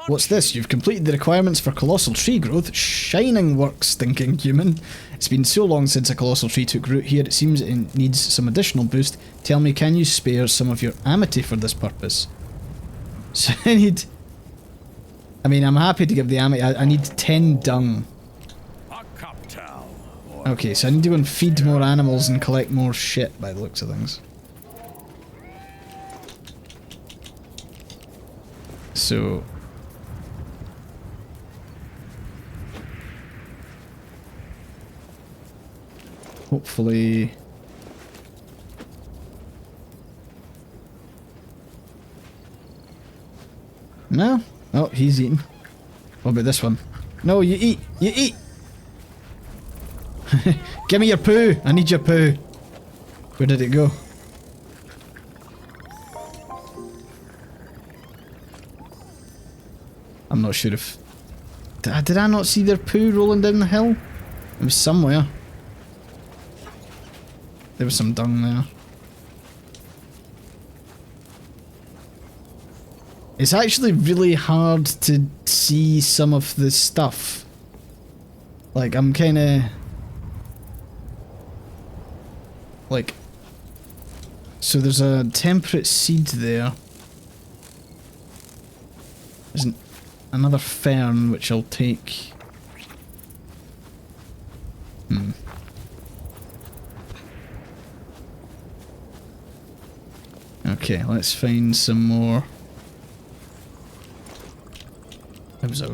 What's this? You've completed the requirements for colossal tree growth. Shining work, stinking human. It's been so long since a colossal tree took root here, it seems it needs some additional boost. Tell me, can you spare some of your amity for this purpose? So I need... I mean, I'm happy to give the amity... I need 10 dung. Okay, so I need to go and feed more animals and collect more shit by the looks of things. So... hopefully... No? Oh, he's eating. What about this one? No, you eat! You eat! Give me your poo! I need your poo! Where did it go? I'm not sure if... Did I not see their poo rolling down the hill? It was somewhere. There was some dung there. It's actually really hard to see some of the stuff. Like, I'm kinda... Like... So there's a temperate seed there. There's another fern which I'll take. Okay, let's find some more. There was a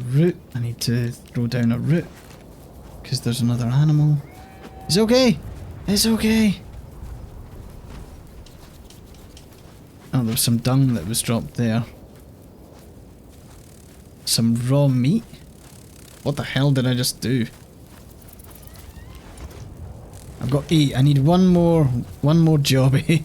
root. I need to throw down a root. Because there's another animal. It's okay! It's okay! Oh, there was some dung that was dropped there. Some raw meat? What the hell did I just do? I've got 8. I need one more jobby.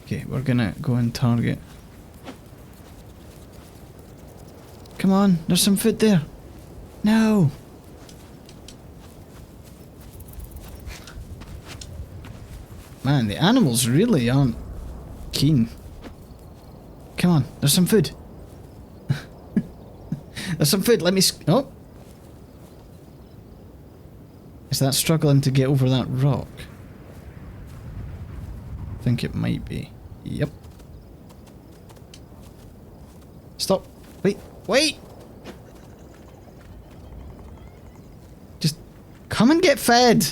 Okay, we're gonna go and target. Come on, there's some food there. No! Man, the animals really aren't keen. Come on, there's some food. There's some food, let me oh! Is that struggling to get over that rock? I think it might be. Yep. Stop. Wait. Wait! Just come and get fed!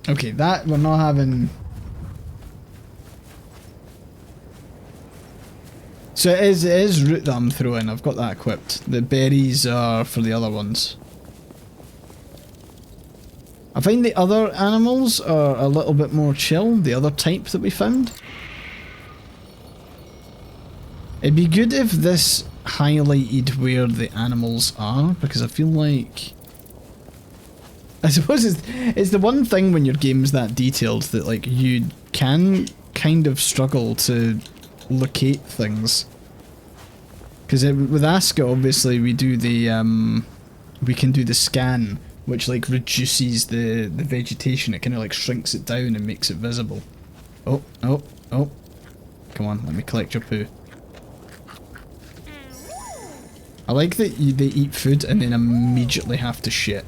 Okay, that we're not having... So it is root that I'm throwing, I've got that equipped. The berries are for the other ones. I find the other animals are a little bit more chill, the other type that we found. It'd be good if this highlighted where the animals are, because I feel like... I suppose it's the one thing when your game's that detailed that like you can kind of struggle to locate things. Because with Aghasba obviously we do the we can do the scan, which like reduces the vegetation. It kind of like shrinks it down and makes it visible. Oh, oh, oh. Come on, let me collect your poo. I like that they eat food and then immediately have to shit.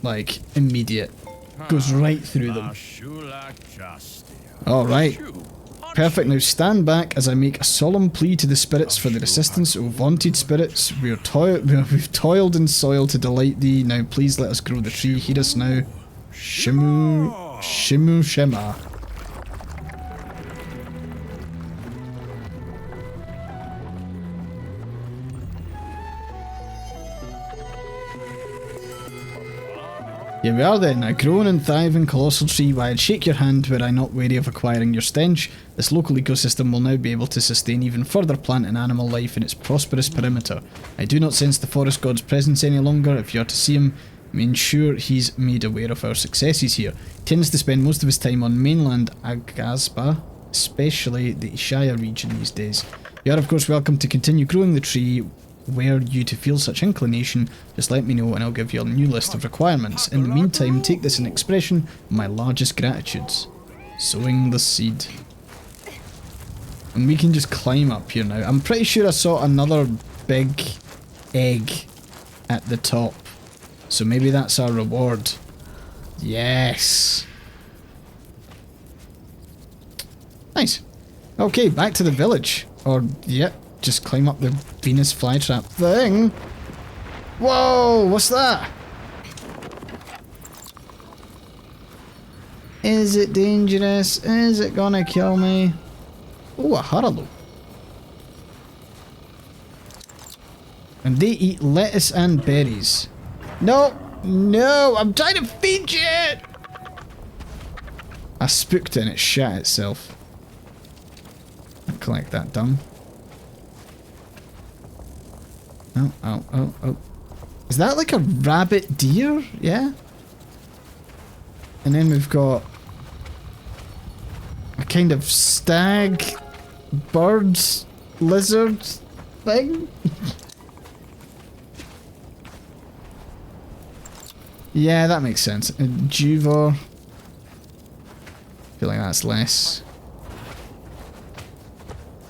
Like, immediate. Goes right through them. Alright. Perfect, now stand back as I make a solemn plea to the spirits for their assistance. O vaunted spirits, we've toiled and soiled to delight thee. Now please let us grow the tree. Hear us now. Shimu, Shimu Shema. Here we are then, a grown and thriving colossal tree. Why, I'd shake your hand were I not wary of acquiring your stench. This local ecosystem will now be able to sustain even further plant and animal life in its prosperous perimeter. I do not sense the forest god's presence any longer. If you are to see him, ensure he's made aware of our successes here. He tends to spend most of his time on mainland Aghasba, especially the Ishaya region these days. You are of course welcome to continue growing the tree. Were you to feel such inclination, just let me know and I'll give you a new list of requirements. In the meantime, take this in expression of my largest gratitudes. Sowing the seed. And we can just climb up here now. I'm pretty sure I saw another big egg at the top. So maybe that's our reward. Yes! Nice. Okay, back to the village. Or, yep. Just climb up the Venus flytrap thing. Whoa, what's that? Is it dangerous? Is it gonna kill me? Oh, a haralow. And they eat lettuce and berries. No, no, I'm trying to feed you! I spooked it and it shat itself. I'll collect that dung. Oh, oh, oh, oh. Is that like a rabbit deer? Yeah? And then we've got a kind of stag, bird, lizard thing. Yeah, that makes sense. A Juvar. I feel like that's less.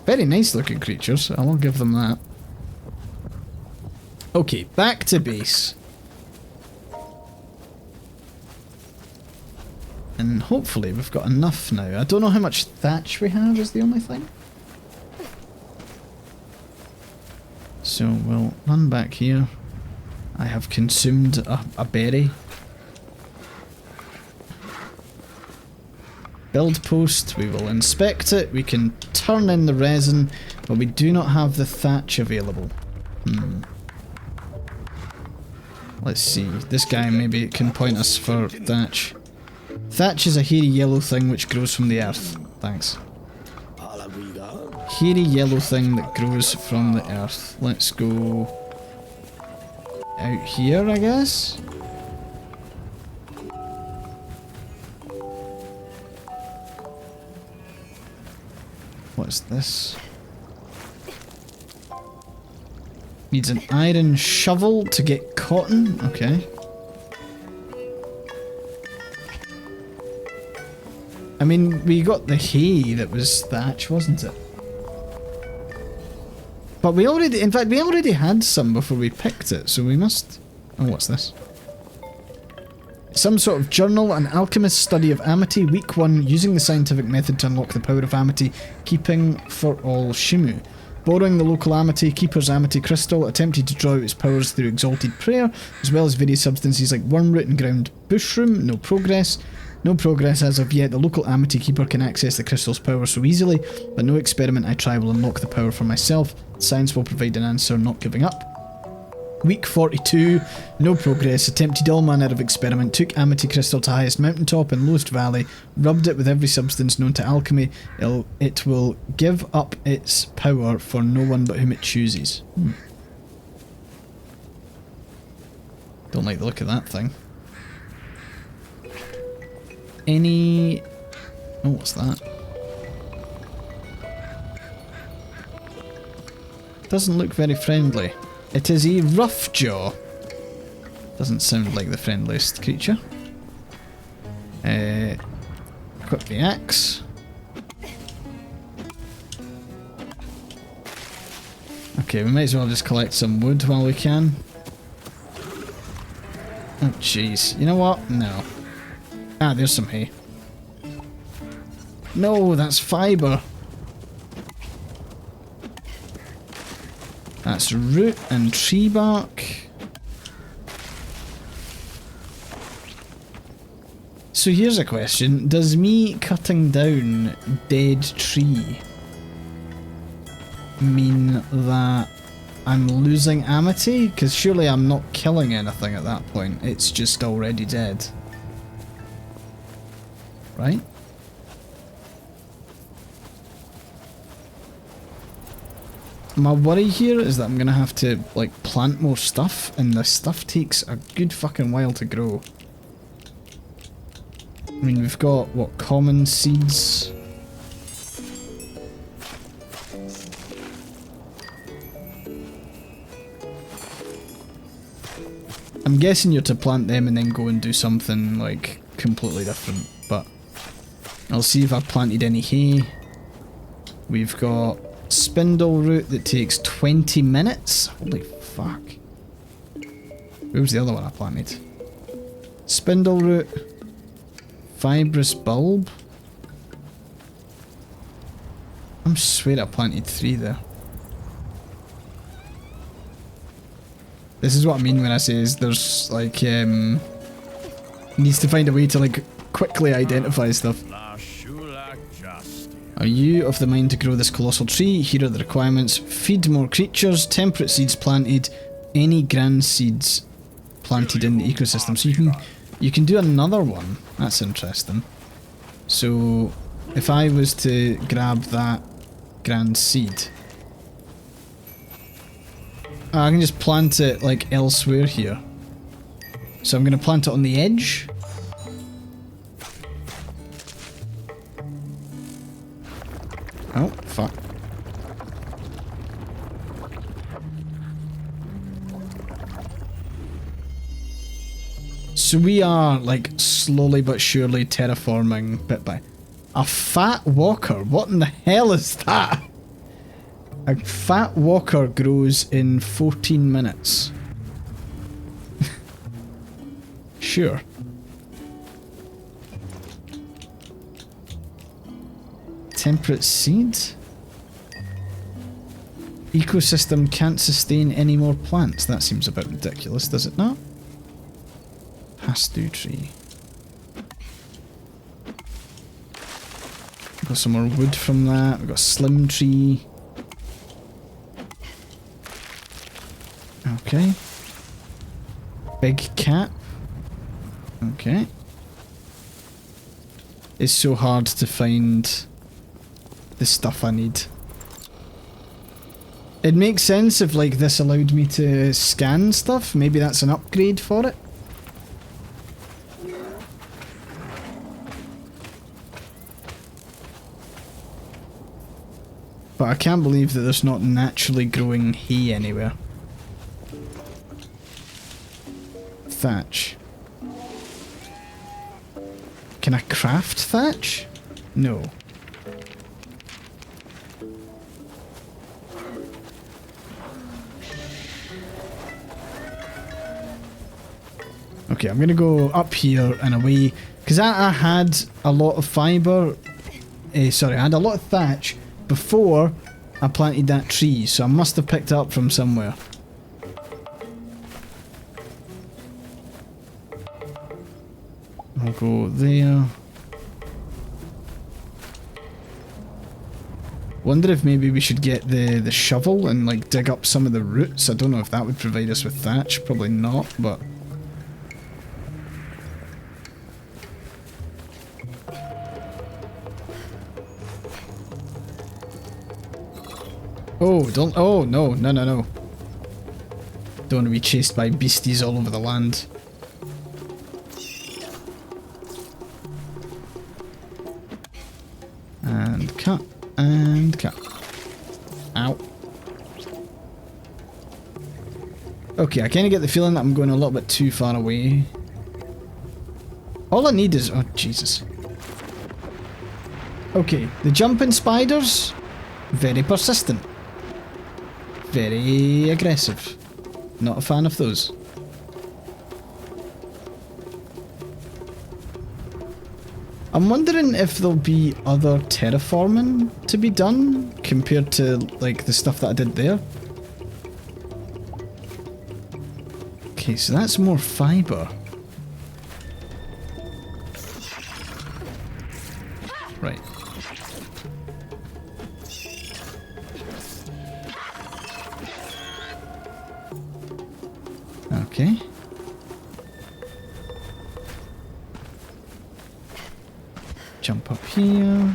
Very nice looking creatures, I will give them that. Okay, back to base. And hopefully we've got enough now. I don't know how much thatch we have is the only thing. So we'll run back here. I have consumed a berry. Build post, we will inspect it, we can turn in the resin, but we do not have the thatch available. Let's see, this guy maybe can point us for thatch. Thatch is a hairy yellow thing which grows from the earth. Thanks. Hairy yellow thing that grows from the earth. Let's go out here, I guess? What's this? Needs an iron shovel to get cotton? Okay. I mean, we got the hay that was thatch, wasn't it? But we already, in fact, we already had some before we picked it, so we must... Oh, what's this? Some sort of journal, an alchemist's study of amity, week 1, using the scientific method to unlock the power of amity, keeping for all Shimu. Borrowing the local amity, keeper's amity crystal, attempting to draw out its powers through exalted prayer, as well as various substances like wormroot and ground bushroom. No progress. No progress as of yet. The local amity keeper can access the crystal's power so easily, but no experiment I try will unlock the power for myself. Science will provide an answer, not giving up. Week 42, no progress, attempted all manner of experiment, took amity crystal to highest mountaintop and lowest valley, rubbed it with every substance known to alchemy, it will give up its power for no one but whom it chooses. Don't like the look of that thing. Any... Oh, what's that? Doesn't look very friendly. It is a rough jaw. Doesn't sound like the friendliest creature. Equip the axe. Okay, we might as well just collect some wood while we can. Oh jeez. You know what? No. Ah, there's some hay. No, that's fibre. That's root and tree bark. So here's a question. Does me cutting down dead tree mean that I'm losing amity? Because surely I'm not killing anything at that point. It's just already dead. Right? My worry here is that I'm gonna have to, like, plant more stuff, and the stuff takes a good fucking while to grow. I mean, we've got, what, common seeds? I'm guessing you're to plant them and then go and do something, like, completely different, but I'll see if I've planted any hay. We've got spindle root that takes 20 minutes. Holy fuck. Where was the other one I planted? Spindle root. Fibrous bulb. I'm swear I planted 3 there. This is what I mean when I say is there's like needs to find a way to like quickly identify stuff. Are you of the mind to grow this colossal tree? Here are the requirements. Feed more creatures, temperate seeds planted, any grand seeds planted in the ecosystem. So you can do another one. That's interesting. So if I was to grab that grand seed, I can just plant it like elsewhere here. So I'm going to plant it on the edge. fuck. So we are, like, slowly but surely terraforming bit by... A fat walker? What in the hell is that? A fat walker grows in 14 minutes. Sure. Temperate seed? Ecosystem can't sustain any more plants. That seems a bit ridiculous, does it not? Pass-through tree. Got some more wood from that. We've got a slim tree. Okay. Big cat. Okay. It's so hard to find the stuff I need. It makes sense if, like, this allowed me to scan stuff. Maybe that's an upgrade for it. But I can't believe that there's not naturally growing hay anywhere. Thatch. Can I craft thatch? No. Okay, I'm gonna go up here and away, because I had a lot of fibre, sorry, I had a lot of thatch before I planted that tree, so I must have picked it up from somewhere. I'll go there. Wonder if maybe we should get the shovel and, like, dig up some of the roots. I don't know if that would provide us with thatch, probably not, but... Oh, don't... Oh, no, no, no, no. Don't want to be chased by beasties all over the land. And cut. And cut. Ow. Okay, I kind of get the feeling that I'm going a little bit too far away. All I need is... Oh, Jesus. Okay, the jumping spiders, very persistent. Very aggressive. Not a fan of those. I'm wondering if there'll be other terraforming to be done compared to, like, the stuff that I did there. Okay, so that's more fibre. Right. Okay. Jump up here.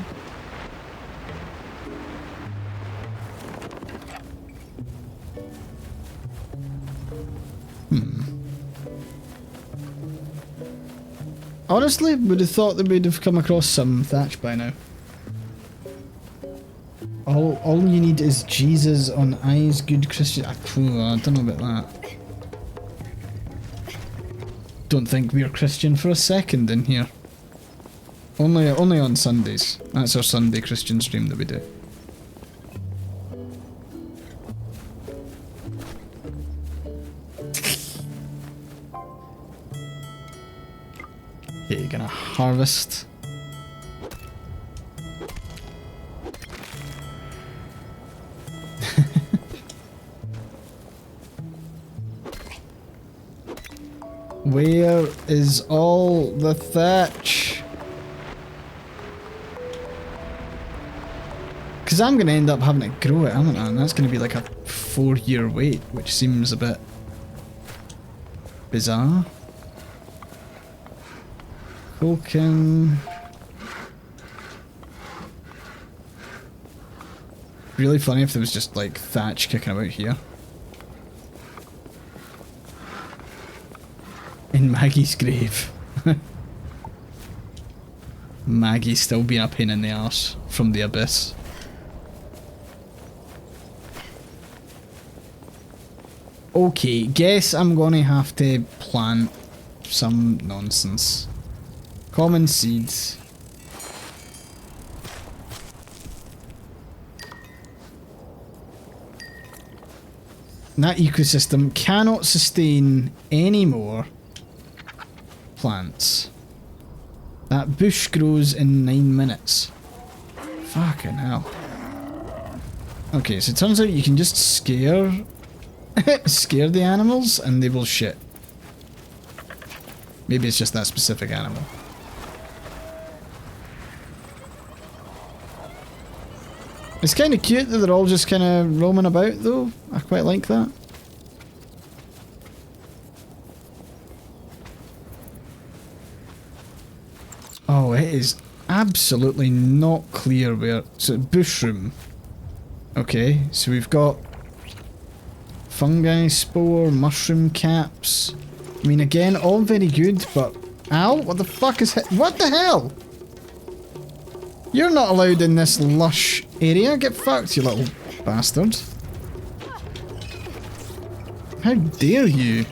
Honestly, would have thought that we'd have come across some thatch by now. All you need is Jesus on eyes, good Christian. I don't know about that. Don't think we're Christian for a second in here. Only on Sundays. That's our Sunday Christian stream that we do. Okay, you're gonna harvest. Where is all the thatch? Because I'm going to end up having to grow it, aren't I? And that's going to be like a 4-year wait, which seems a bit bizarre. Colkin. Really funny if there was just like thatch kicking about here. In Maggie's grave. Maggie still being a pain in the arse from the abyss. Okay, guess I'm gonna have to plant some nonsense. Common seeds. That ecosystem cannot sustain any more plants. That bush grows in 9 minutes. Fucking hell. Okay, so it turns out you can just scare the animals and they will shit. Maybe it's just that specific animal. It's kind of cute that they're all just kind of roaming about though. I quite like that. Oh, it is absolutely not clear where... So, bushroom. Okay, so we've got fungi spore, mushroom caps. I mean, again, all very good, but... Ow, what the fuck is... What the hell? You're not allowed in this lush area. Get fucked, you little bastard. How dare you?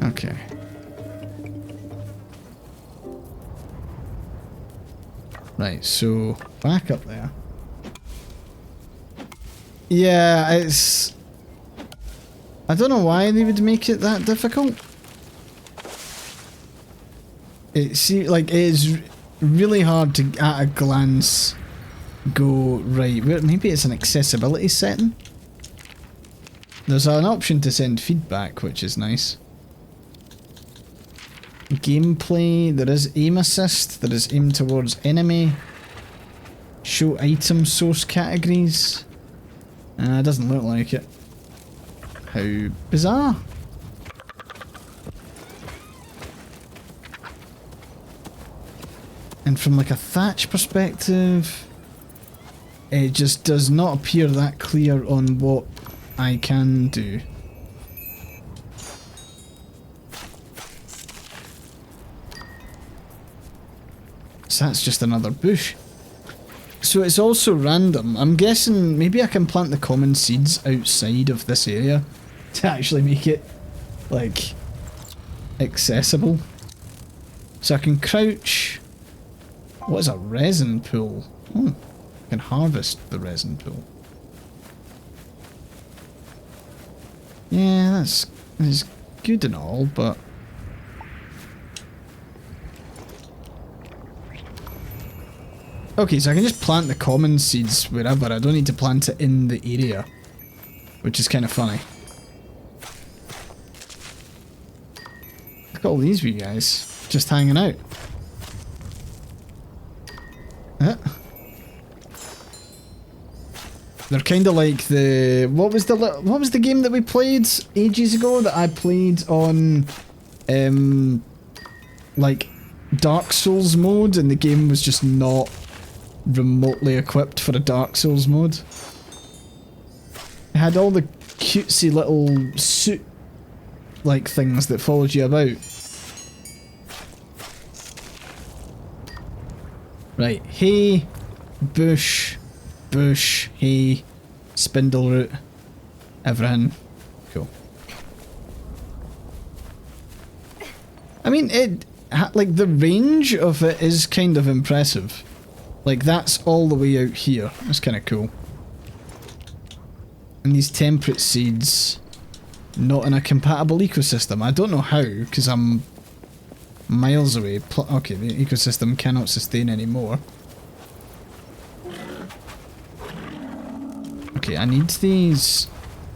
Okay. Right, so back up there. Yeah, it's... I don't know why they would make it that difficult. It seems like it is really hard to, at a glance, go, right, maybe it's an accessibility setting? There's an option to send feedback, which is nice. Gameplay, there is aim assist, there is aim towards enemy. Show item source categories. It doesn't look like it. How bizarre. And from like a thatch perspective, it just does not appear that clear on what I can do. So that's just another bush. So it's also random. I'm guessing maybe I can plant the common seeds outside of this area to actually make it, like, accessible. So I can crouch... What is a resin pool? Oh, I can harvest the resin pool. Yeah, that's good and all, but... Okay, so I can just plant the common seeds wherever. I don't need to plant it in the area. Which is kind of funny. Look at all these wee guys. Just hanging out. They're kind of like the... What was the game that we played ages ago that I played on... like, Dark Souls mode, and the game was just not remotely equipped for a Dark Souls mode. It had all the cutesy little suit-like things that followed you about. Right, hay, bush, hay, spindle root, everything. Cool. I mean, like, the range of it is kind of impressive. Like, that's all the way out here. That's kind of cool. And these temperate seeds, not in a compatible ecosystem. I don't know how, because I'm miles away. Okay, the ecosystem cannot sustain anymore. Okay, I need these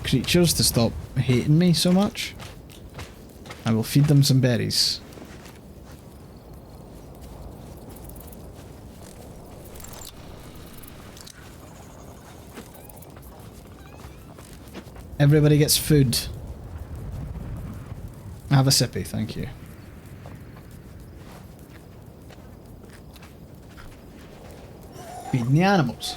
creatures to stop hating me so much. I will feed them some berries. Everybody gets food. Have a sippy, thank you. Feeding the animals.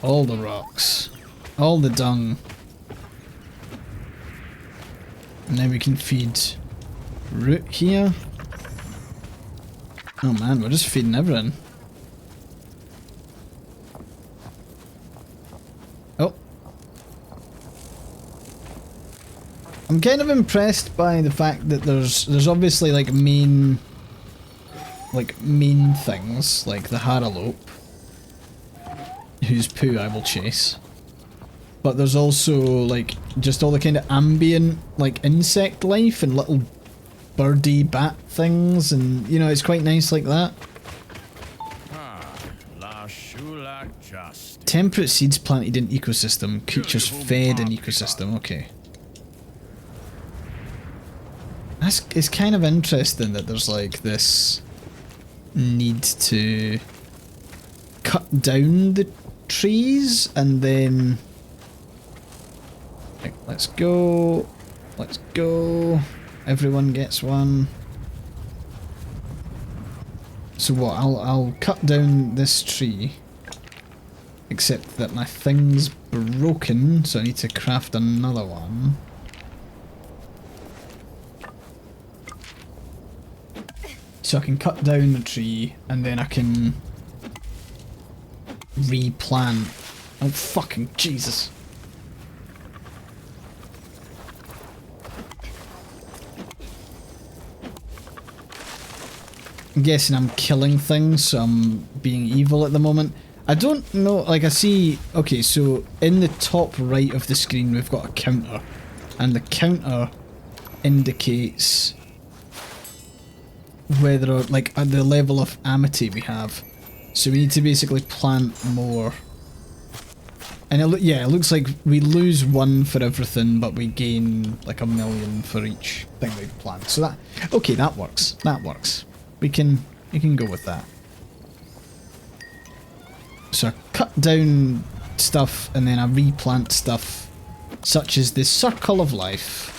All the rocks. All the dung. And then we can feed root here. Oh man, we're just feeding everything. Oh. I'm kind of impressed by the fact that there's obviously like main things, like the Haralope, whose poo I will chase. But there's also like just all the kind of ambient like insect life and little birdie bat things, and you know, it's quite nice like that. Temperate seeds planted in ecosystem, creatures fed in ecosystem, okay. It's kind of interesting that there's like this need to cut down the trees and then like, let's go, everyone gets one. So what, I'll cut down this tree, except that my thing's broken, so I need to craft another one. So I can cut down the tree and then I can replant. Oh fucking Jesus. I'm guessing I'm killing things, so I'm being evil at the moment. I don't know, like I see, okay, so in the top right of the screen we've got a counter, and the counter indicates whether, like, at the level of amity we have. So we need to basically plant more. And yeah, it looks like we lose one for everything, but we gain like 1,000,000 for each thing we plant. So that, okay, that works. That works. We can go with that. So I cut down stuff and then I replant stuff, such as the circle of life.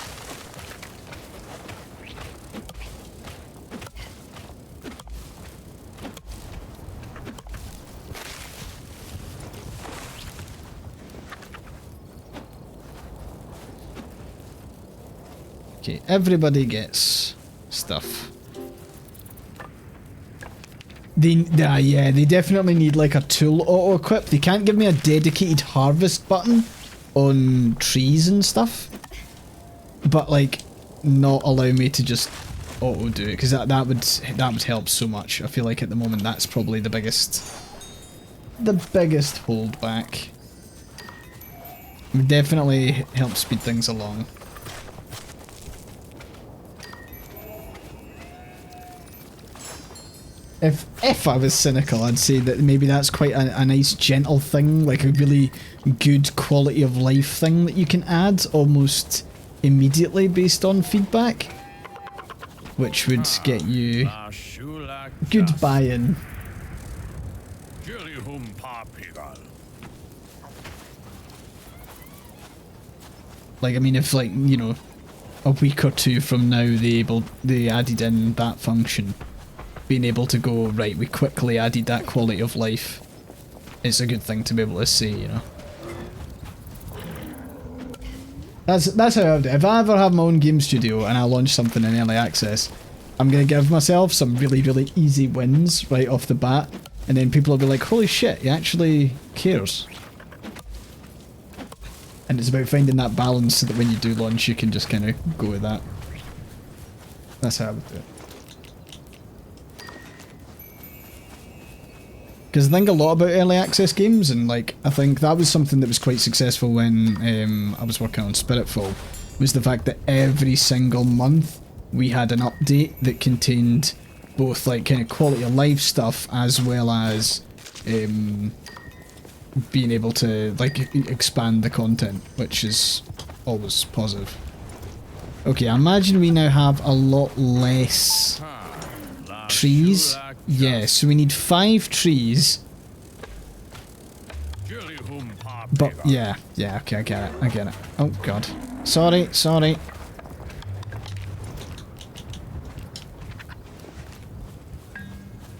Okay, everybody gets stuff. Yeah, they definitely need like a tool auto-equip. They can't give me a dedicated harvest button on trees and stuff, but like not allow me to just auto-do it, because that would help so much. I feel like at the moment that's probably the biggest holdback. It would definitely help speed things along. If I was cynical, I'd say that maybe that's quite a nice gentle thing, like a really good quality of life thing that you can add almost immediately based on feedback, which would get you good buy-in. Like, I mean, if like, you know, a week or two from now they added in that function, being able to go, right, we quickly added that quality of life, it's a good thing to be able to say, you know. That's how I would do it. If I ever have my own game studio and I launch something in early access, I'm going to give myself some really, really easy wins right off the bat, and then people will be like, holy shit, he actually cares. And it's about finding that balance so that when you do launch you can just kind of go with that. That's how I would do it. Because I think a lot about early access games, and like I think that was something that was quite successful when I was working on Spiritfall, was the fact that every single month we had an update that contained both like kind of quality of life stuff as well as being able to like expand the content, which is always positive. Okay, I imagine we now have a lot less trees. Yeah, so we need 5 trees. But yeah, okay, I get it. Oh god. Sorry.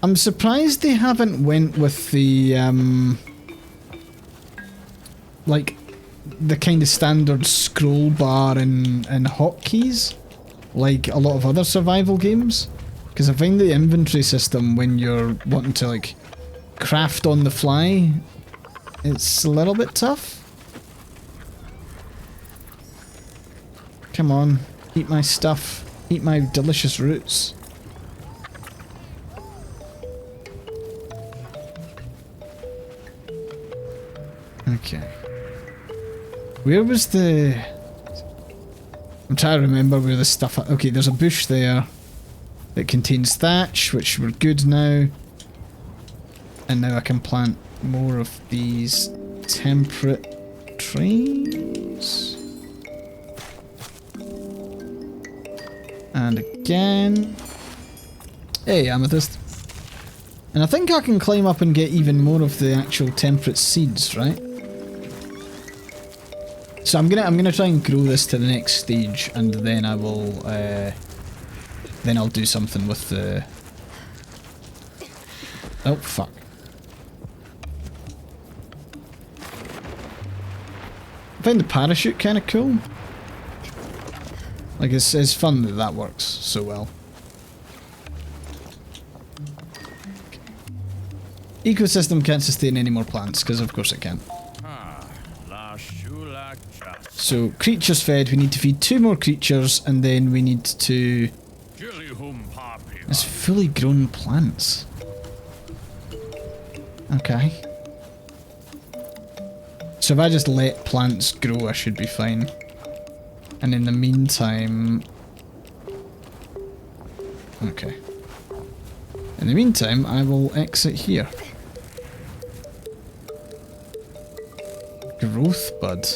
I'm surprised they haven't went with the like the kind of standard scroll bar and hotkeys like a lot of other survival games. Because I find the inventory system when you're wanting to like craft on the fly, it's a little bit tough. Come on, eat my stuff. Eat my delicious roots. Okay. Where was the... I'm trying to remember where the stuff... Okay, there's a bush there that contains thatch, which we're good now. And now I can plant more of these temperate trees. And again. Hey, amethyst. And I think I can climb up and get even more of the actual temperate seeds, right? So I'm gonna try and grow this to the next stage, and then I will then I'll do something with the... Oh fuck. I find the parachute kind of cool. Like it's fun that that works so well. Ecosystem can't sustain any more plants, because of course it can. So, creatures fed, we need to feed 2 more creatures, and then we need to... It's fully grown plants. Okay. So if I just let plants grow, I should be fine. And in the meantime... Okay. In the meantime, I will exit here. Growth bud.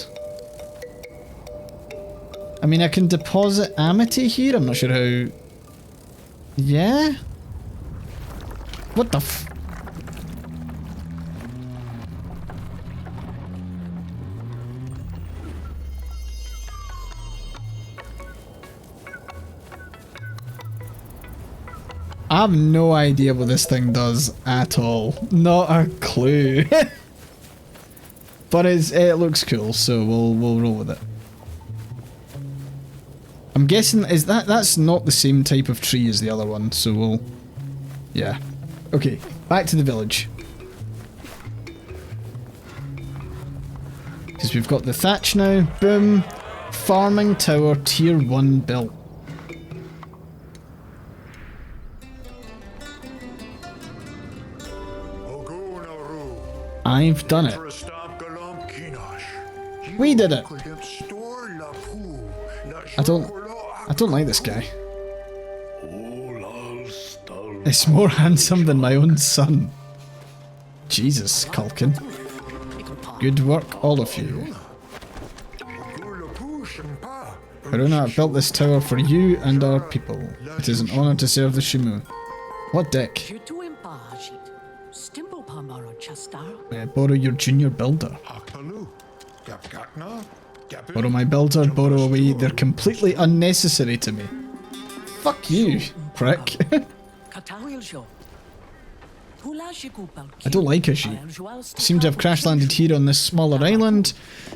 I mean, I can deposit amity here. I'm not sure how... Yeah? What the f... I have no idea what this thing does at all. Not a clue. But it looks cool, so we'll roll with it. I'm guessing that's not the same type of tree as the other one, so we'll... Yeah. Okay, back to the village. Because we've got the thatch now. Boom. Farming tower tier 1 built. I've done it. We did it. I don't like this guy. It's more handsome than my own son. Jesus, Culkin. Good work, all of you. Haruna, I've built this tower for you and our people. It is an honor to serve the Shimu. What deck? Borrow your junior builder. Borrow my builder, borrow away. They're completely unnecessary to me. Fuck you, prick. I don't like Aji. Seem to have crash landed here on this smaller island.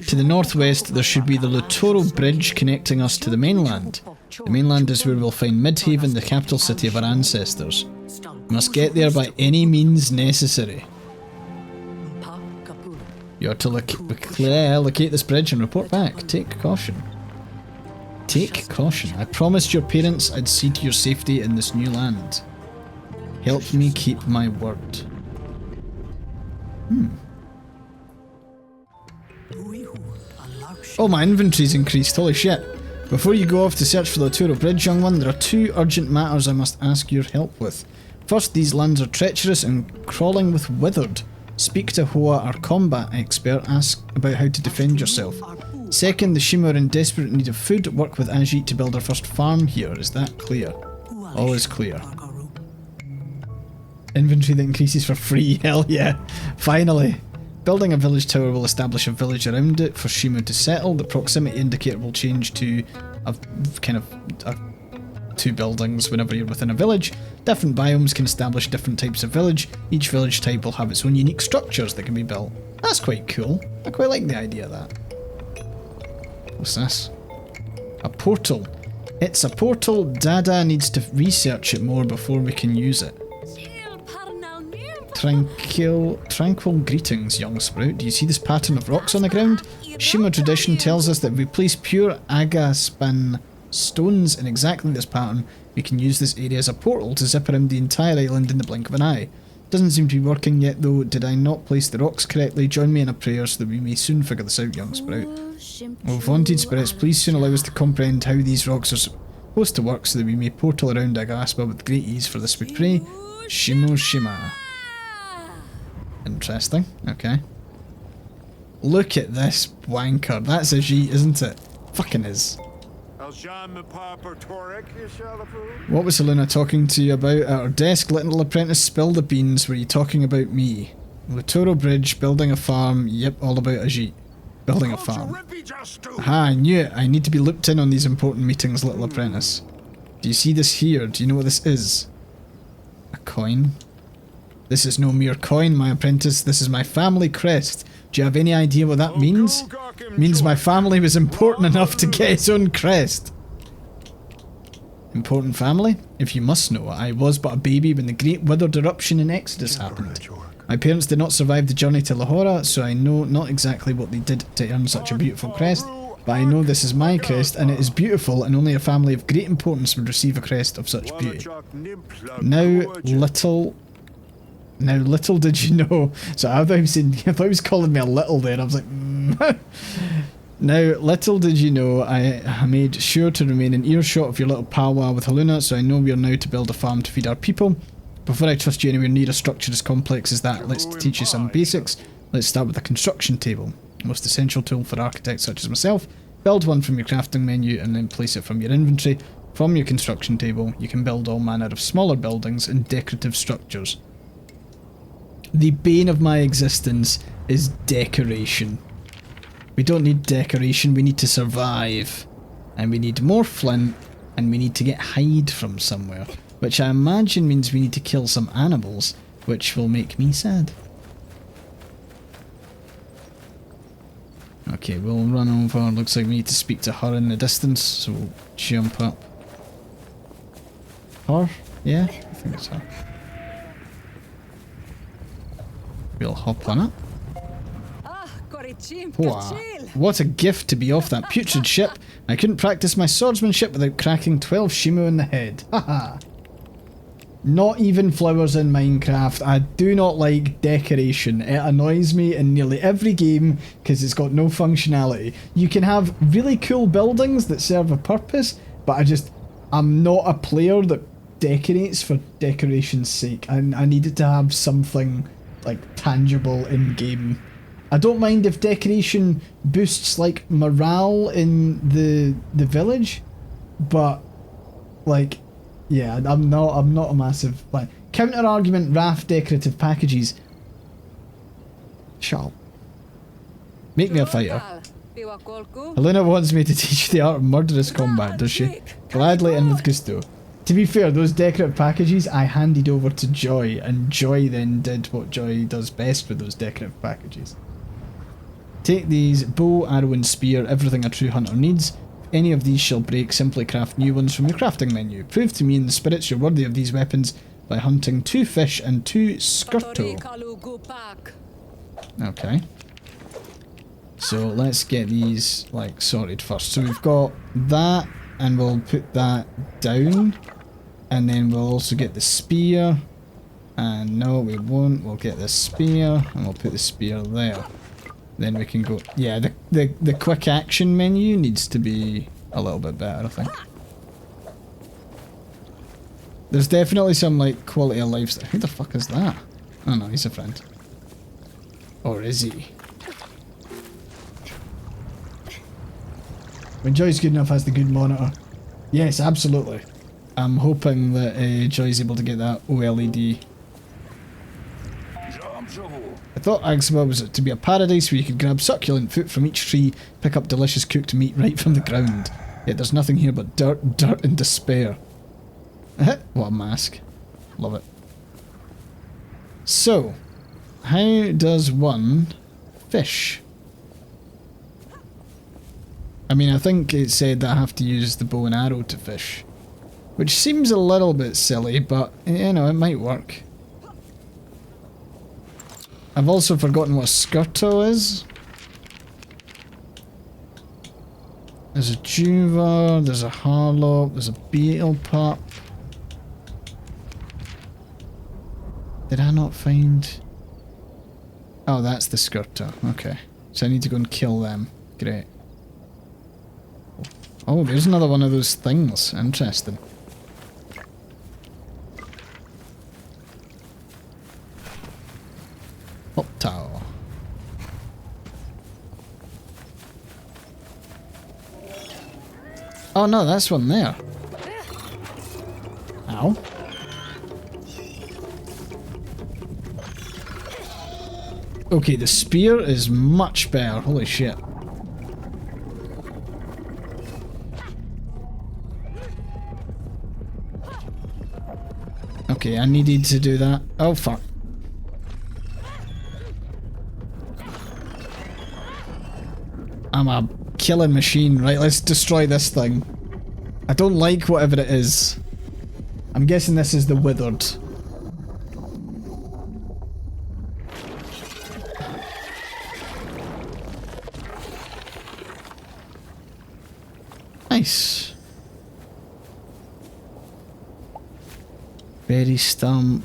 To the northwest, there should be the Lutoro Bridge connecting us to the mainland. The mainland is where we'll find Midhaven, the capital city of our ancestors. We must get there by any means necessary. You are to locate this bridge and report back. Take caution. Take caution. I promised your parents I'd see to your safety in this new land. Help me keep my word. Oh, my inventory's increased. Holy shit. Before you go off to search for the Lutoro Bridge, young one, there are 2 urgent matters I must ask your help with. First, these lands are treacherous and crawling with withered. Speak to Hoa, our combat expert, ask about how to defend yourself. Second, the Shimu are in desperate need of food. Work with Ajit to build our first farm here. Is that clear? All is clear. Inventory that increases for free. Hell yeah. Finally. Building a village tower will establish a village around it for Shimu to settle. The proximity indicator will change to a kind of 2 buildings whenever you're within a village. Different biomes can establish different types of village. Each village type will have its own unique structures that can be built. That's quite cool. I quite like the idea of that. What's this? A portal. It's a portal. Dada needs to research it more before we can use it. Tranquil greetings, young sprout. Do you see this pattern of rocks on the ground? Shima tradition tells us that if we place pure Aghasban stones in exactly this pattern, we can use this area as a portal to zip around the entire island in the blink of an eye. Doesn't seem to be working yet though. Did I not place the rocks correctly? Join me in a prayer so that we may soon figure this out, young sprout. Oh, vaunted spirits, please soon allow us to comprehend how these rocks are supposed to work so that we may portal around Aghasba with great ease. For this we pray. Shimo Shima. Interesting. Okay. Look at this wanker. That's a G, isn't it? Fucking is. What was Helena talking to you about at her desk? Little apprentice, spill the beans. Were you talking about me? Lutoro Bridge, building a farm. Yep, all about Ajit. Building a farm. Aha, I knew it. I need to be looped in on these important meetings, little apprentice. Do you see this here? Do you know what this is? A coin? This is no mere coin, my apprentice. This is my family crest. Do you have any idea what that means? It means my family was important enough to get its own crest. Important family? If you must know, I was but a baby when the great withered eruption in Exodus happened. My parents did not survive the journey to Lahora, so I know not exactly what they did to earn such a beautiful crest, but I know this is my crest, and it is beautiful, and only a family of great importance would receive a crest of such beauty. Now, little did you know. So I thought he was calling me a little there. I was like, Now, little did you know, I made sure to remain in earshot of your little powwow with Haluna, so I know we are now to build a farm to feed our people. Before I trust you anywhere near a structure as complex as that, let's teach you some basics. Let's start with a construction table. Most essential tool for architects such as myself. Build one from your crafting menu and then place it from your inventory. From your construction table, you can build all manner of smaller buildings and decorative structures. The bane of my existence is decoration. We don't need decoration, we need to survive. And we need more flint, and we need to get hide from somewhere. Which I imagine means we need to kill some animals, which will make me sad. Okay, we'll run over. Looks like we need to speak to her in the distance, so we'll jump up. Her? Yeah? I think it's her. We'll hop on it. Wow. What a gift to be off that putrid ship. I couldn't practice my swordsmanship without cracking 12 Shimo in the head. Haha. Not even flowers in Minecraft. I do not like decoration. It annoys me in nearly every game because it's got no functionality. You can have really cool buildings that serve a purpose, but I'm not a player that decorates for decoration's sake. I need it to have something like tangible in game. I don't mind if decoration boosts like morale in the village, but like, yeah, I'm not a massive like counter argument. Raft decorative packages. Shut up. Make me a fighter. Helena wants me to teach the art of murderous combat, does she? Gladly and with gusto. To be fair, those decorative packages I handed over to Joy, and Joy then did what Joy does best with those decorative packages. Take these: bow, arrow and spear, everything a true hunter needs. If any of these shall break, simply craft new ones from your crafting menu. Prove to me in the spirits you're worthy of these weapons by hunting 2 fish and 2 skirto. Okay. So let's get these like sorted first. So we've got that, and we'll put that down. And then we'll also get the spear. And no, we won't. We'll get the spear, and we'll put the spear there. Then we can go... Yeah, the quick action menu needs to be a little bit better, I think. There's definitely some, like, quality of life stuff. Who the fuck is that? Oh no, he's a friend. Or is he? When Joy's good enough, has the good monitor. Yes, absolutely. I'm hoping that Joy's able to get that OLED. I thought Aghasba was to be a paradise where you could grab succulent fruit from each tree, pick up delicious cooked meat right from the ground. Yet there's nothing here but dirt, dirt and despair. What a mask. Love it. So, how does one fish? I mean, I think it said that I have to use the bow and arrow to fish. Which seems a little bit silly, but, you know, it might work. I've also forgotten what a skirtle is. There's a juver, there's a harlop, there's a beetle pup. Did I not find... Oh, that's the skirtle. Okay. So I need to go and kill them. Great. Oh, there's another one of those things. Interesting. Hop tower. Oh no, that's one there. Ow. Okay, the spear is much better. Holy shit. Okay, I needed to do that. Oh, fuck. I'm a killing machine. Right, let's destroy this thing. I don't like whatever it is. I'm guessing this is the withered. Nice. Berry stump.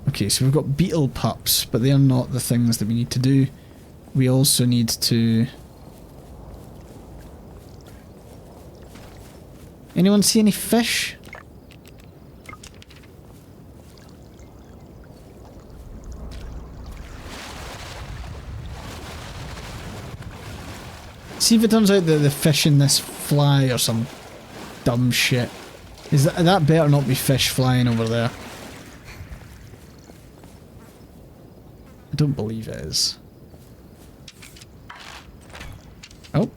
Okay, so we've got beetle pups, but they're not the things that we need to do. We also need to... Anyone see any fish? See if it turns out that the fish in this fly or some dumb shit. Is that better not be fish flying over there? I don't believe it is. Oh.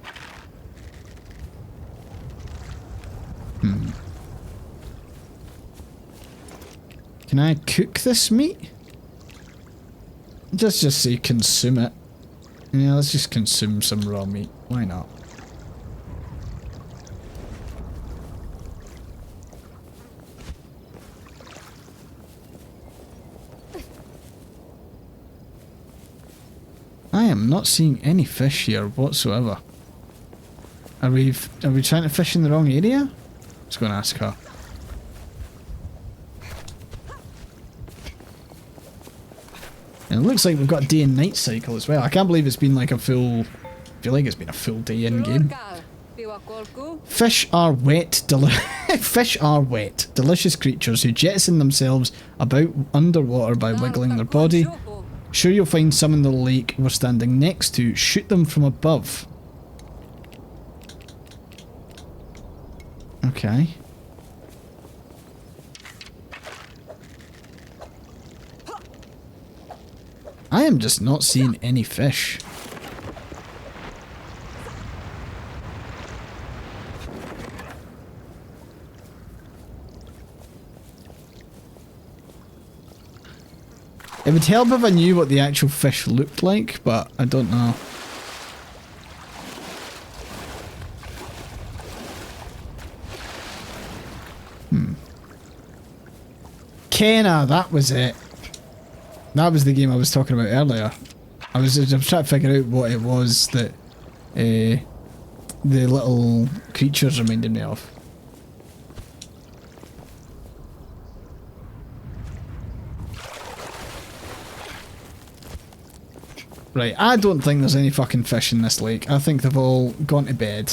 Can I cook this meat? Let's just say consume it. Yeah, let's just consume some raw meat. Why not? I am not seeing any fish here whatsoever. Are we trying to fish in the wrong area? Let's go and ask her. And it looks like we've got a day and night cycle as well. I can't believe it's been like a full... I feel like it's been a full day in game. Fish are wet. Fish are wet. Delicious creatures who jettison themselves about underwater by wiggling their body. Sure, you'll find some in the lake we're standing next to. Shoot them from above. Okay. I am just not seeing any fish. It would help if I knew what the actual fish looked like, but I don't know. Kenna, that was it. That was the game I was talking about earlier. I was trying to figure out what it was that the little creatures reminded me of. Right, I don't think there's any fucking fish in this lake. I think they've all gone to bed.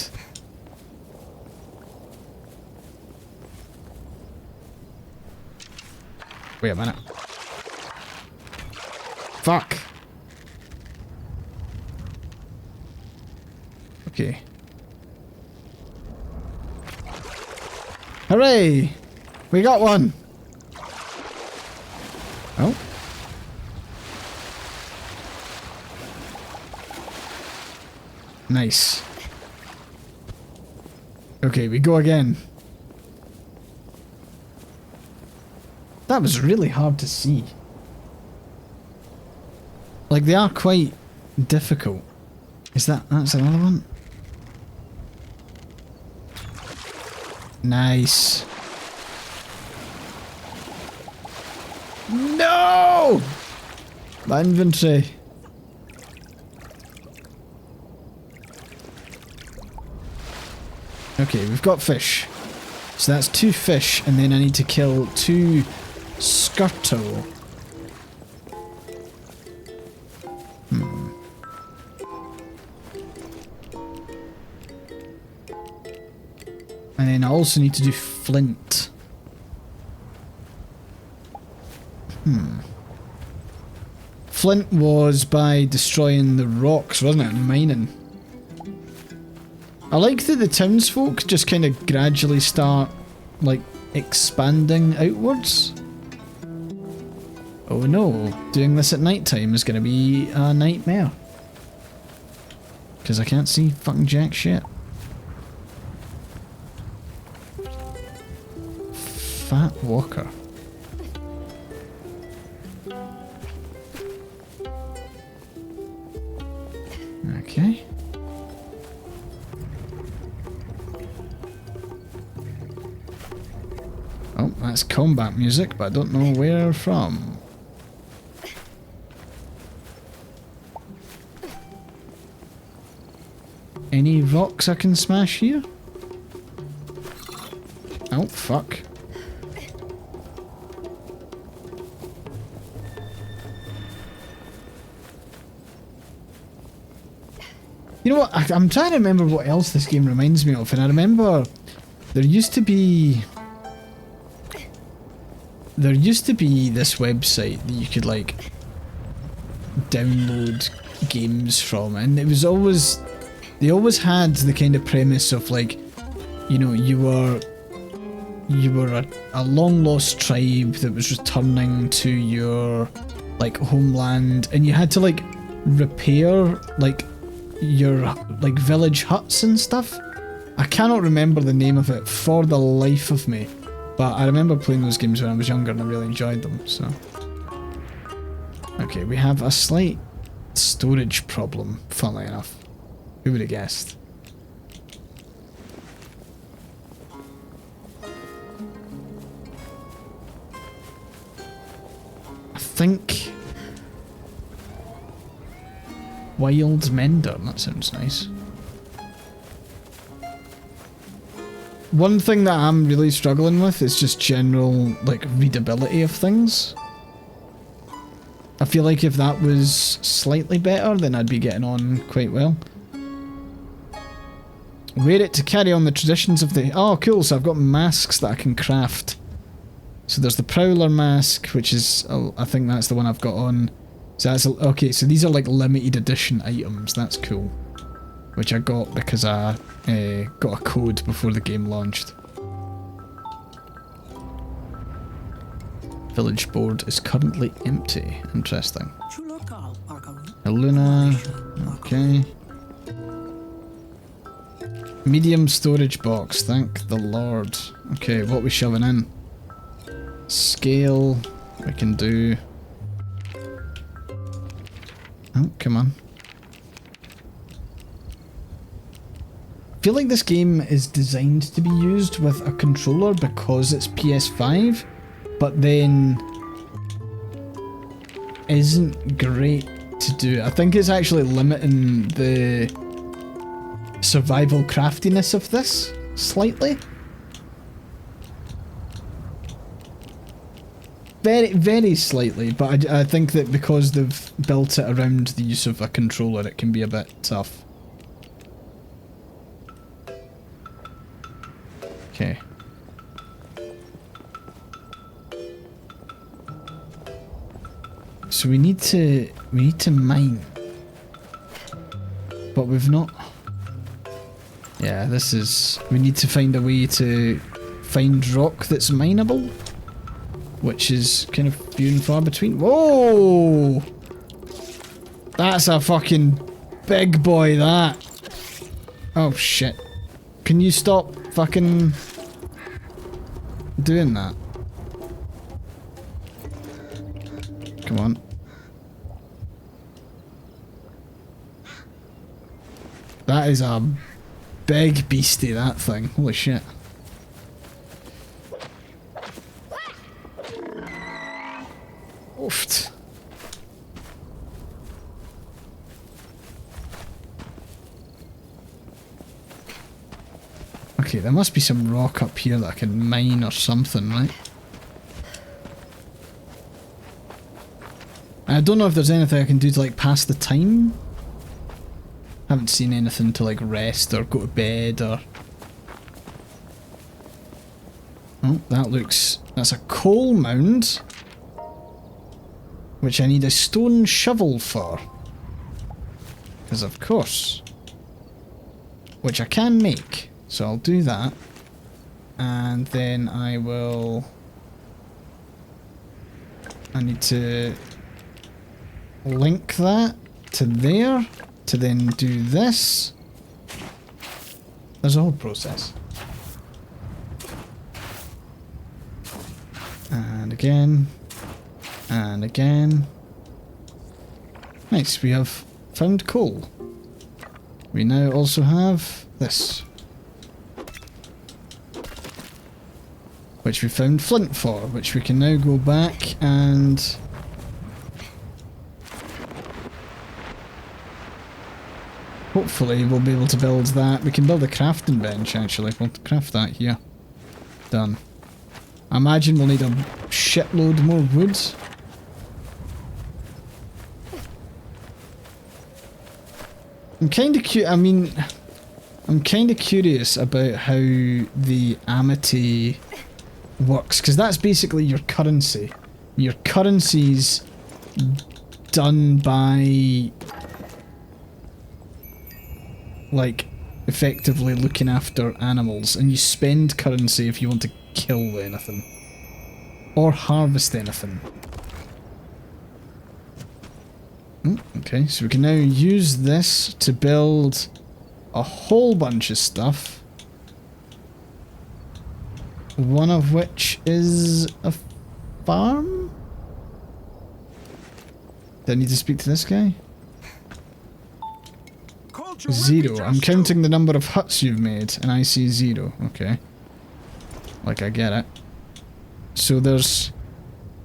Wait a minute. Fuck. Okay. Hooray! We got one! Oh. Nice. Okay, we go again. That was really hard to see. Like, they are quite difficult. That's another one? Nice. No! My inventory. Okay, we've got fish. So that's 2 fish, and then I need to kill 2 skirtle. And then I also need to do flint. Flint was by destroying the rocks, wasn't it? And mining. I like that the townsfolk just kind of gradually start, like, expanding outwards. Oh no, doing this at night time is going to be a nightmare. Because I can't see fucking jack shit. Fat walker. Okay. Oh, that's combat music, but I don't know where from. Any rocks I can smash here? Oh, fuck. You know what, I'm trying to remember what else this game reminds me of, and I remember there used to be this website that you could, like, download games from, and it was always, they always had the kind of premise of, like, you know, you were a long lost tribe that was returning to your, like, homeland, and you had to, like, repair, like, your, like, village huts and stuff. I cannot remember the name of it for the life of me, but I remember playing those games when I was younger and I really enjoyed them, so. Okay, we have a slight storage problem, funnily enough. Who would have guessed? I think Wild Mender, that sounds nice. One thing that I'm really struggling with is just general, like, readability of things. I feel like if that was slightly better, then I'd be getting on quite well. Wear it to carry on the traditions of the... Oh, cool, so I've got masks that I can craft. So there's the Prowler mask, which is... Oh, I think that's the one I've got on. So that's... Okay, so these are like limited edition items, that's cool. Which I got because I got a code before the game launched. Village board is currently empty. Interesting. Luna. Okay. Medium storage box, thank the Lord. Okay, what are we shoving in? Scale, we can do. Oh, come on. I feel like this game is designed to be used with a controller because it's PS5, but then isn't great to do. I think it's actually limiting the survival craftiness of this slightly. Very, very slightly, but I think that because they've built it around the use of a controller, it can be a bit tough. Okay. So we need to mine. But we've not... Yeah, this is... We need to find a way to find rock that's mineable. Which is kind of few and far between. Whoa! That's a fucking big boy, that. Oh shit. Can you stop fucking doing that? Come on. That is a big beastie, that thing. Holy shit. Oofed. Okay, there must be some rock up here that I can mine or something, right? I don't know if there's anything I can do to like pass the time. Haven't seen anything to like rest or go to bed or... Oh, that's a coal mound. Which I need a stone shovel for. Because of course. Which I can make. So I'll do that. And then I need to link that to there. To then do this. There's a whole process. And again. And again. Nice, we have found coal. We now also have this. Which we found flint for, which we can now go back and... hopefully we'll be able to build that. We can build a crafting bench actually. We'll craft that here. Done. I imagine we'll need a shitload more wood. I'm kinda I'm kinda curious about how the amity works, because that's basically your currency. Your currency's done by like effectively looking after animals, and you spend currency if you want to kill anything or harvest anything. Okay, so we can now use this to build a whole bunch of stuff, one of which is a farm? Do I need to speak to this guy? 0. I'm counting the number of huts you've made, and I see 0. Okay. Like, I get it. So there's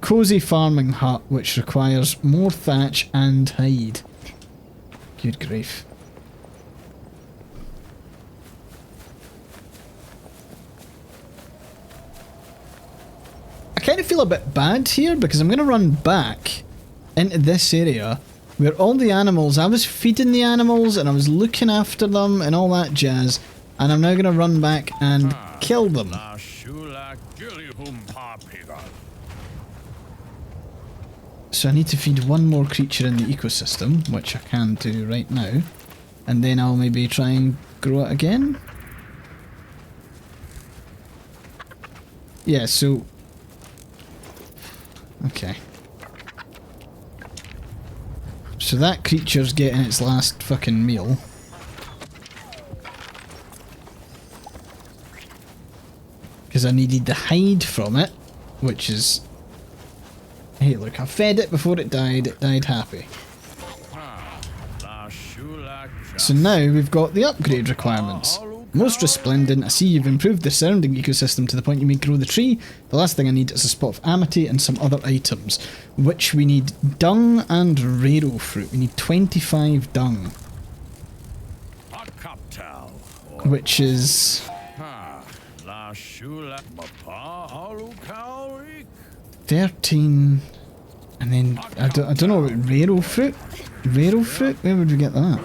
cozy farming hut, which requires more thatch and hide. Good grief. I kind of feel a bit bad here, because I'm going to run back into this area where all the animals, I was feeding the animals and I was looking after them and all that jazz, and I'm now going to run back and kill them. So I need to feed one more creature in the ecosystem, which I can do right now, and then I'll maybe try and grow it again. Yeah, so... okay. So that creature's getting its last fucking meal. Because I needed the hide from it, which is... hey look, I fed it before it died happy. So now we've got the upgrade requirements. Most resplendent, I see you've improved the surrounding ecosystem to the point you may grow the tree. The last thing I need is a spot of amity and some other items, which we need dung and raro fruit. We need 25 dung. Which is... 13... and then, I don't know, raro fruit? Raro fruit? Where would we get that?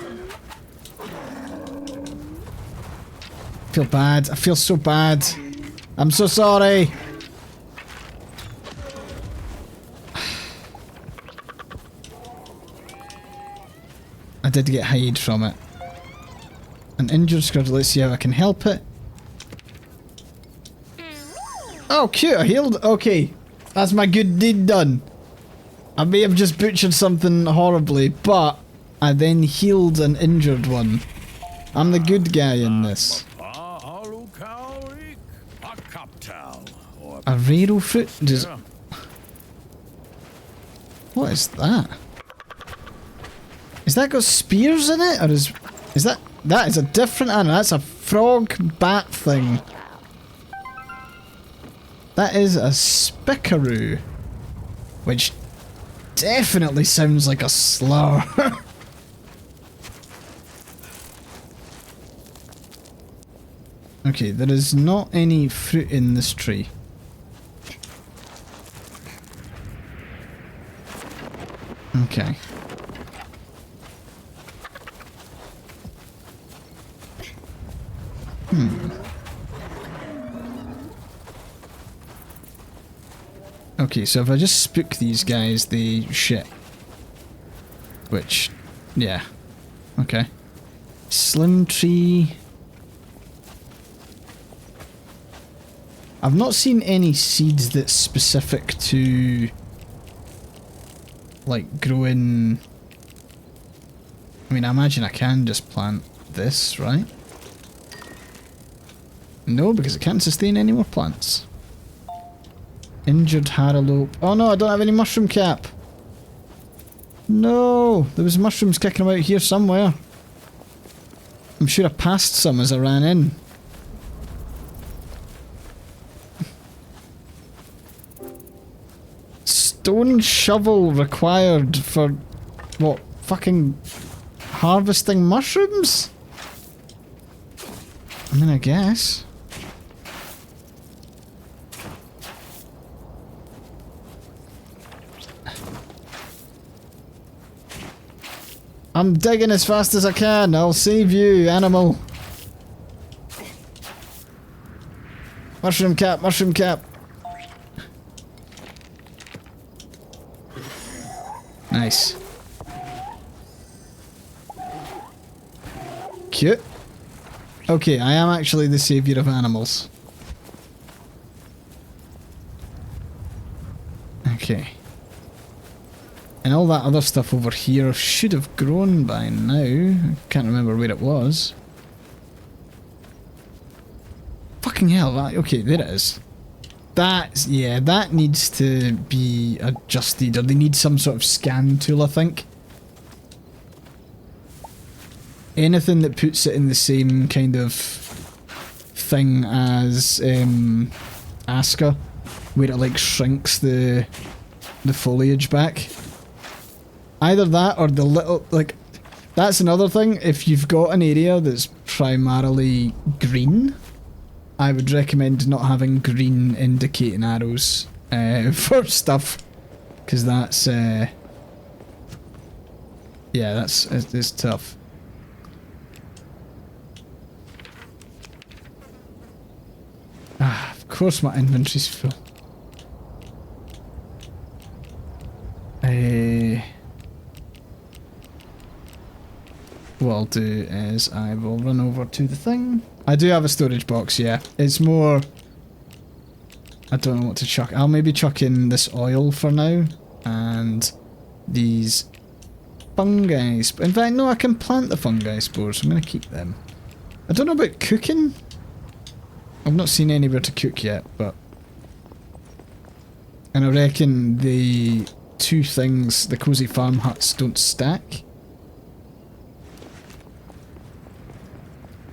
I feel bad. I feel so bad. I'm so sorry. I did get hide from it. An injured squirrel. Let's see how I can help it. Oh, cute. I healed. Okay. That's my good deed done. I may have just butchered something horribly, but I then healed an injured one. I'm the good guy in this. A raro fruit? What is that? Is that got spears in it? Or is that That is a different animal. That's a frog bat thing. That is a spickaroo. Which definitely sounds like a slur. Okay, there is not any fruit in this tree. Okay. Okay, so if I just spook these guys, they shit. Which, yeah. Okay. Slim tree. I've not seen any seeds that's specific to, like, growing... I mean, I imagine I can just plant this, right? No, because it can't sustain any more plants. Injured haralope. Oh no, I don't have any mushroom cap! No! There was mushrooms kicking about here somewhere. I'm sure I passed some as I ran in. Stone shovel required for, what, fucking harvesting mushrooms? I mean, I guess. I'm digging as fast as I can. I'll save you, animal. Mushroom cap, mushroom cap. Nice. Cute. Okay, I am actually the saviour of animals. Okay. And all that other stuff over here should have grown by now. I can't remember where it was. Fucking hell, that, okay, there it is. That's, yeah, that needs to be adjusted, or they need some sort of scan tool, I think. Anything that puts it in the same kind of thing as Aska, where it like shrinks the foliage back. Either that or the little, like, that's another thing. If you've got an area that's primarily green, I would recommend not having green indicating arrows for stuff, because that's, yeah, it's tough. Ah, of course my inventory's full. What I'll do is I will run over to the thing. I do have a storage box, yeah. It's more... I don't know what to chuck. I'll maybe chuck in this oil for now. And these fungi... In fact, no, I can plant the fungi spores. I'm going to keep them. I don't know about cooking. I've not seen anywhere to cook yet, but... And I reckon the two things, the cozy farm huts, don't stack.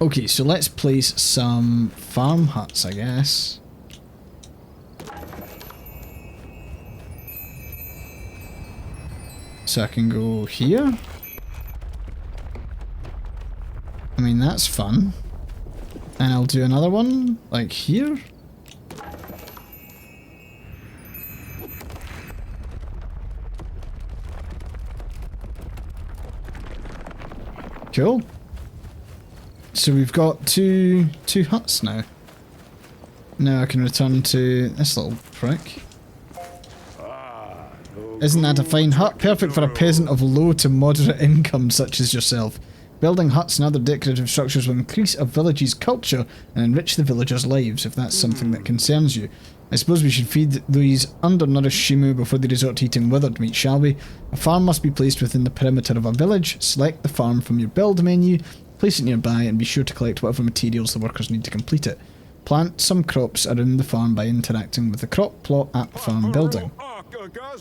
Okay, so let's place some farm huts, I guess. So I can go here. I mean, that's fun. And I'll do another one, like here. Cool. So we've got two huts now. Now I can return to this little prick. Isn't that a fine hut? Perfect for a peasant of low to moderate income such as yourself. Building huts and other decorative structures will increase a village's culture and enrich the villagers' lives, if that's something that concerns you. I suppose we should feed these undernourished Shimu before they resort to eating withered meat, shall we? A farm must be placed within the perimeter of a village. Select the farm from your build menu, place it nearby, and be sure to collect whatever materials the workers need to complete it. Plant some crops around the farm by interacting with the crop plot at the farm building.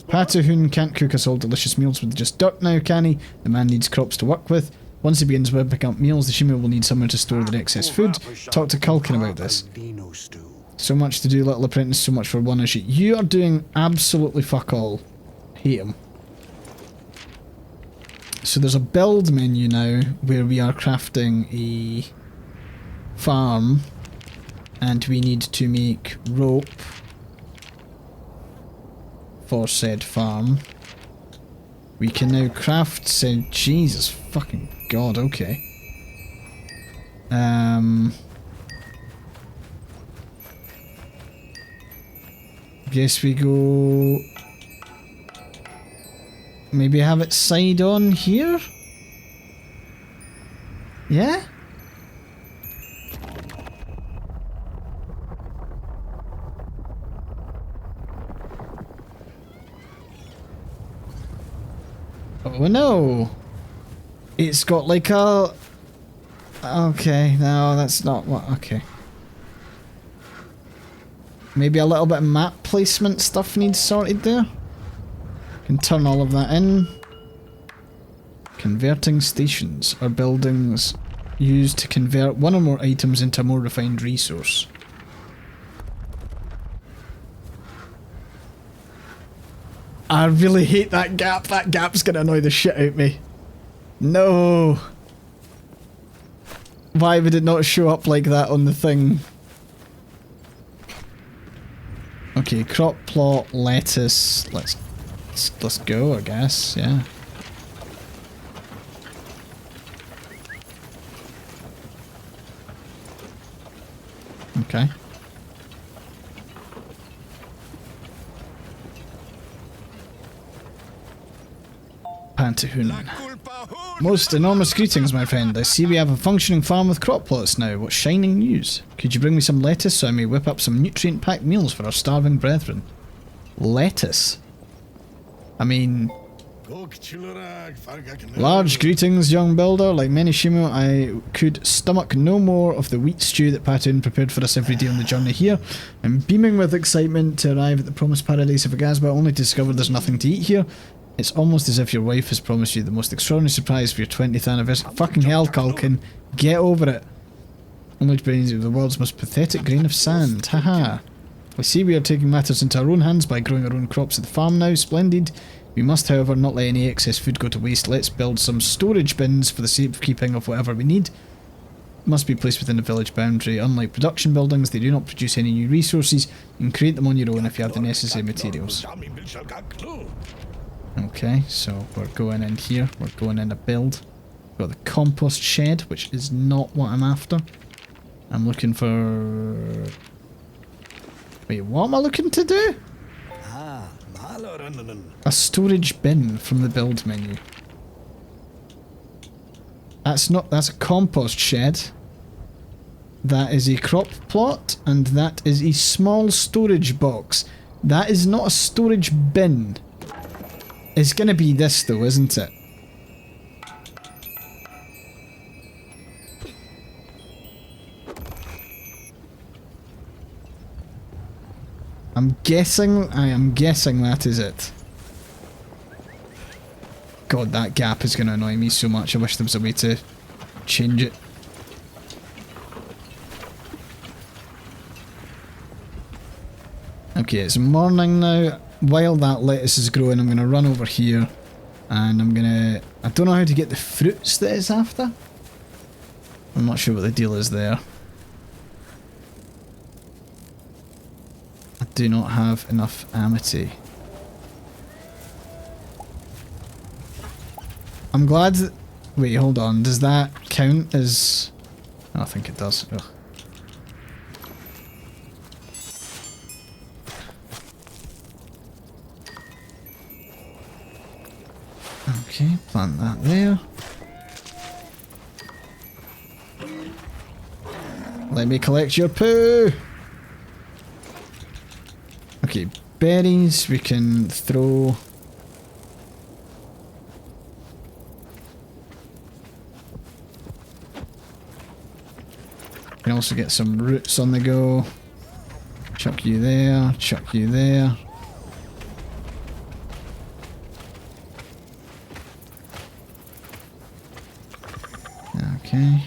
Patuhun can't cook us all delicious meals with just dirt now, can he? The man needs crops to work with. Once he begins picking up meals, the Shimo will need somewhere to store their excess food. Talk to Culkin about this. So much to do, little apprentice, so much for one issue. You are doing absolutely fuck all. Hate him. So there's a build menu now where we are crafting a farm and we need to make rope for said farm. We can now craft said... Jesus fucking god, okay. Guess we go... Maybe have it side on here? Yeah? Oh no! It's got like a... Okay, no, that's not what... Okay. Maybe a little bit of map placement stuff needs sorted there. Can turn all of that in. Converting stations are buildings used to convert one or more items into a more refined resource. I really hate that gap. That gap's gonna annoy the shit out of me. No! Why would it not show up like that on the thing? Okay, crop plot, lettuce. Let's go, I guess, yeah. Okay. Pantahun. Most enormous greetings, my friend. I see we have a functioning farm with crop plots now. What shining news. Could you bring me some lettuce so I may whip up some nutrient-packed meals for our starving brethren? Lettuce? I mean... Large greetings, young builder. Like many Shimo, I could stomach no more of the wheat stew that Patoon prepared for us every day on the journey here. I'm beaming with excitement to arrive at the promised paradise of Aghasba, only to discover there's nothing to eat here. It's almost as if your wife has promised you the most extraordinary surprise for your 20th anniversary. Fucking hell, Culkin. Get over it. Only to bring you the world's most pathetic grain of sand. Haha. I see we are taking matters into our own hands by growing our own crops at the farm now. Splendid. We must, however, not let any excess food go to waste. Let's build some storage bins for the safekeeping of whatever we need. Must be placed within the village boundary. Unlike production buildings, they do not produce any new resources. You can create them on your own if you have the necessary materials. Okay, so we're going in here. We're going in to build. We've got the compost shed, which is not what I'm after. I'm looking for... Wait, what am I looking to do? A storage bin from the build menu. That's a compost shed. That is a crop plot, and that is a small storage box. That is not a storage bin. It's gonna be this though, isn't it? I am guessing that is it. God, that gap is gonna annoy me so much. I wish there was a way to change it. Okay, it's morning now. While that lettuce is growing, I'm gonna run over here and I don't know how to get the fruits that it's after. I'm not sure what the deal is there. I do not have enough amity. I'm glad that... Wait, hold on. Does that count as... Oh, I think it does. Ugh. Okay, plant that there. Let me collect your poo! Okay, berries we can throw. We can also get some roots on the go. Chuck you there, chuck you there. Okay.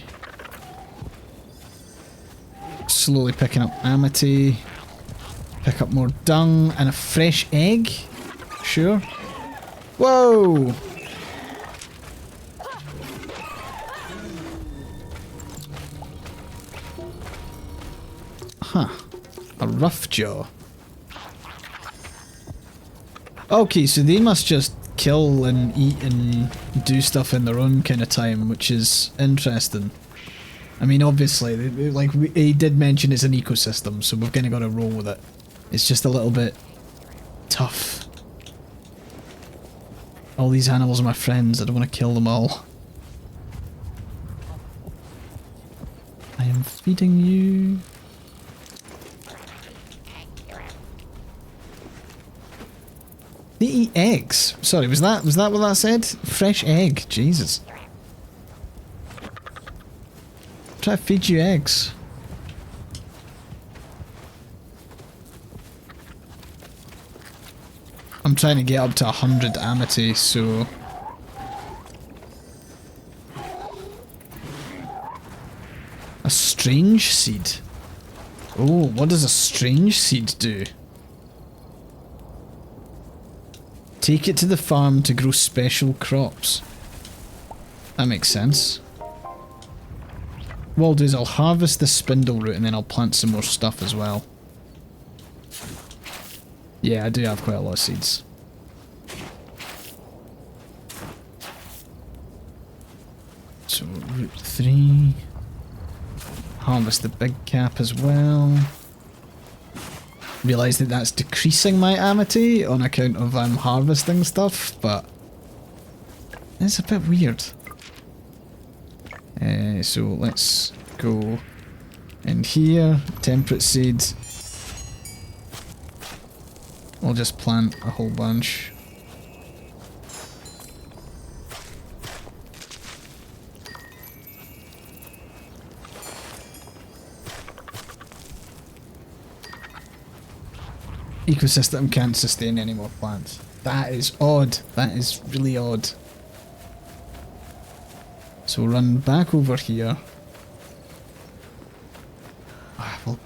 Slowly picking up amity. Pick up more dung and a fresh egg. Sure. Whoa! Huh. A rough jaw. Okay, so they must just kill and eat and do stuff in their own kind of time, which is interesting. I mean, obviously, he did mention it's an ecosystem, so we've kind of got to roll with it. It's just a little bit tough. All these animals are my friends, I don't want to kill them all. I am feeding you. They eat eggs. Sorry, was that what that said? Fresh egg. Jesus. Try to feed you eggs. I'm trying to get up to 100 amity, so... A strange seed. Oh, what does a strange seed do? Take it to the farm to grow special crops. That makes sense. What I'll do is I'll harvest the spindle root and then I'll plant some more stuff as well. Yeah, I do have quite a lot of seeds. So, root 3. Harvest the big cap as well. Realise that that's decreasing my amity on account of I'm harvesting stuff, but it's a bit weird. So let's go in here, temperate seed. I'll just plant a whole bunch. Ecosystem can't sustain any more plants. That is odd. That is really odd. So we'll run back over here. We'll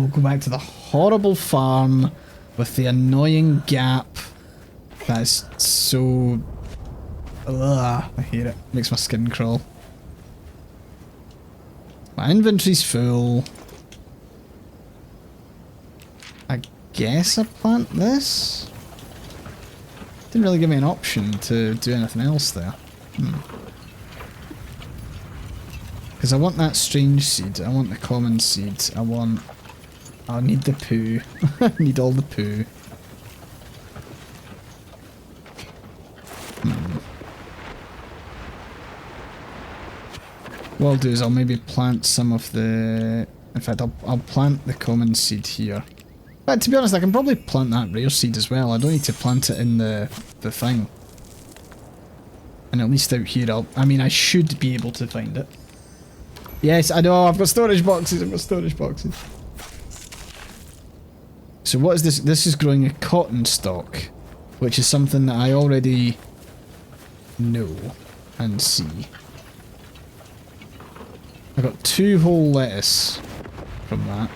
go back to the horrible farm with the annoying gap. That is so... Ugh, I hate it. Makes my skin crawl. My inventory's full. I guess I plant this? Didn't really give me an option to do anything else there. Because I want that strange seed, I want the common seed, I need the poo. I need all the poo. What I'll do is I'll maybe plant some of the... In fact, I'll plant the common seed here. But to be honest, I can probably plant that rare seed as well. I don't need to plant it in the thing. And at least out here, I should be able to find it. Yes, I know, I've got storage boxes, So what is this? This is growing a cotton stalk, which is something that I already know and see. I got 2 whole lettuce from that.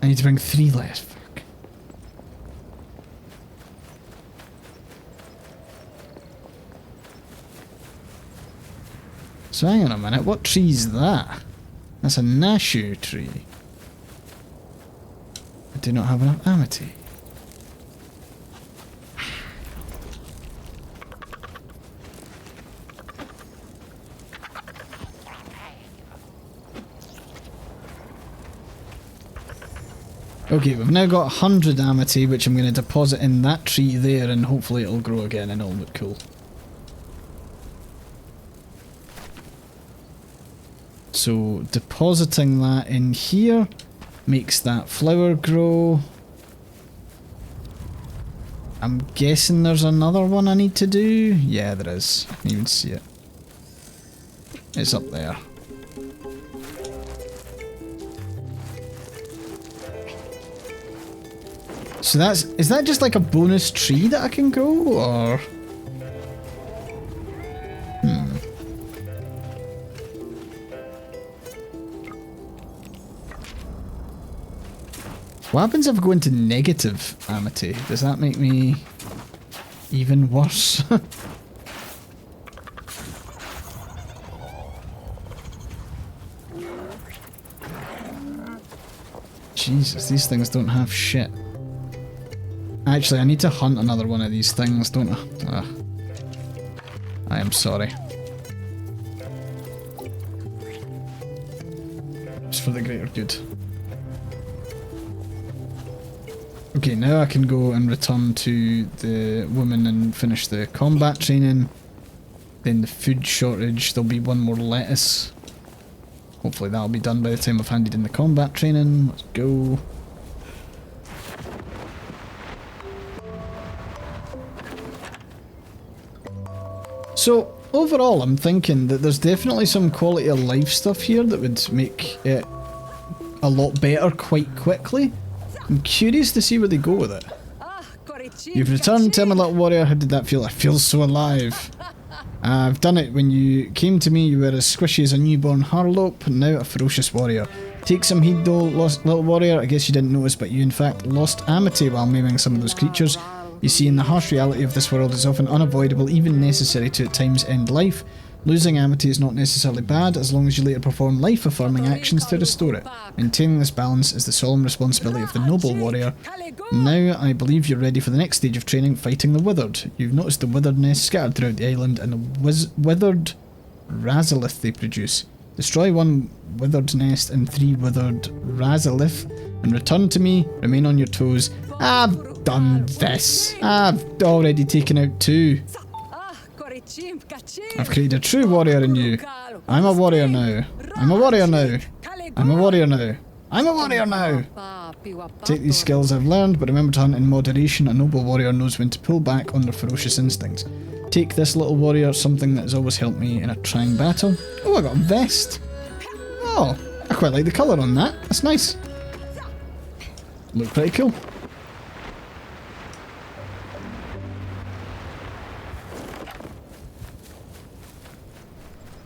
I need to bring 3 lettuce. Fuck. So hang on a minute, what tree is that? That's a Nashu tree. I do not have enough amity. Okay, we've now got 100 amity, which I'm going to deposit in that tree there, and hopefully it'll grow again and it'll look cool. So, depositing that in here makes that flower grow. I'm guessing there's another one I need to do? Yeah, there is. I can even see it. It's up there. So is that just like a bonus tree that I can grow, or? What happens if I go into negative amity? Does that make me even worse? Jesus, these things don't have shit. Actually, I need to hunt another one of these things, don't I? Ugh. I am sorry. It's for the greater good. Okay, now I can go and return to the woman and finish the combat training. Then the food shortage, there'll be one more lettuce. Hopefully that'll be done by the time I've handed in the combat training. Let's go. So, overall I'm thinking that there's definitely some quality of life stuff here that would make it a lot better quite quickly. I'm curious to see where they go with it. You've returned, tell me, little warrior, how did that feel? I feel so alive. I've done it. When you came to me, you were as squishy as a newborn harlope, and now a ferocious warrior. Take some heed though, little warrior. I guess you didn't notice, but you in fact lost amity while maiming some of those creatures. You see, in the harsh reality of this world, it's often unavoidable, even necessary to at times end life. Losing amity is not necessarily bad, as long as you later perform life-affirming actions to restore it. Maintaining this balance is the solemn responsibility of the noble warrior. Now, I believe you're ready for the next stage of training, fighting the withered. You've noticed the withered nests scattered throughout the island, and the withered Razalith they produce. Destroy one withered nest and 3 withered Razalith, and return to me. Remain on your toes. I've done this. I've already taken out 2. I've created a true warrior in you. I'm a warrior now. I'm a warrior now. I'm a warrior now. I'm a warrior now. Take these skills I've learned, but remember to hunt in moderation. A noble warrior knows when to pull back on their ferocious instincts. Take this, little warrior, something that has always helped me in a trying battle. Oh, I got a vest. Oh, I quite like the colour on that. That's nice. Look pretty cool.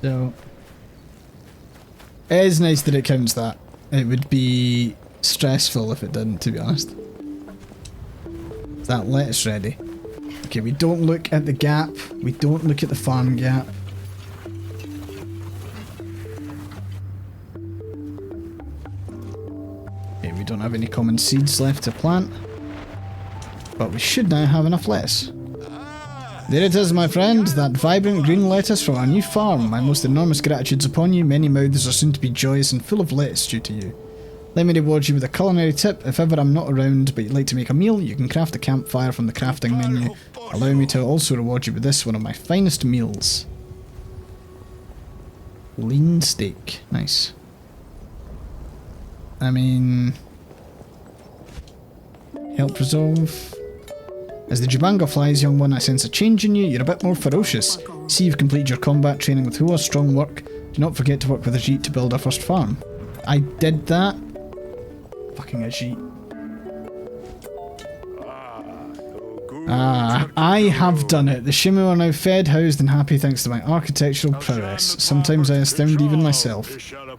So, it is nice that it counts that. It would be stressful if it didn't, to be honest. Is that lettuce ready? Okay, we don't look at the gap. We don't look at the farm gap. Okay, we don't have any common seeds left to plant. But we should now have enough lettuce. There it is, my friend, that vibrant green lettuce from our new farm. My most enormous gratitude's upon you. Many mouths are soon to be joyous and full of lettuce due to you. Let me reward you with a culinary tip. If ever I'm not around but you'd like to make a meal, you can craft a campfire from the crafting menu. Allow me to also reward you with this, one of my finest meals. Lean steak. Nice. I mean... help resolve... As the Jubanga flies, young one, I sense a change in you. You're a bit more ferocious. See, you've completed your combat training with Hoa. Strong work. Do not forget to work with Ajit to build our first farm. I did that. Fucking Ajit. Ah, I have done it. The Shimu are now fed, housed and happy thanks to my architectural prowess. Sometimes I astound even myself.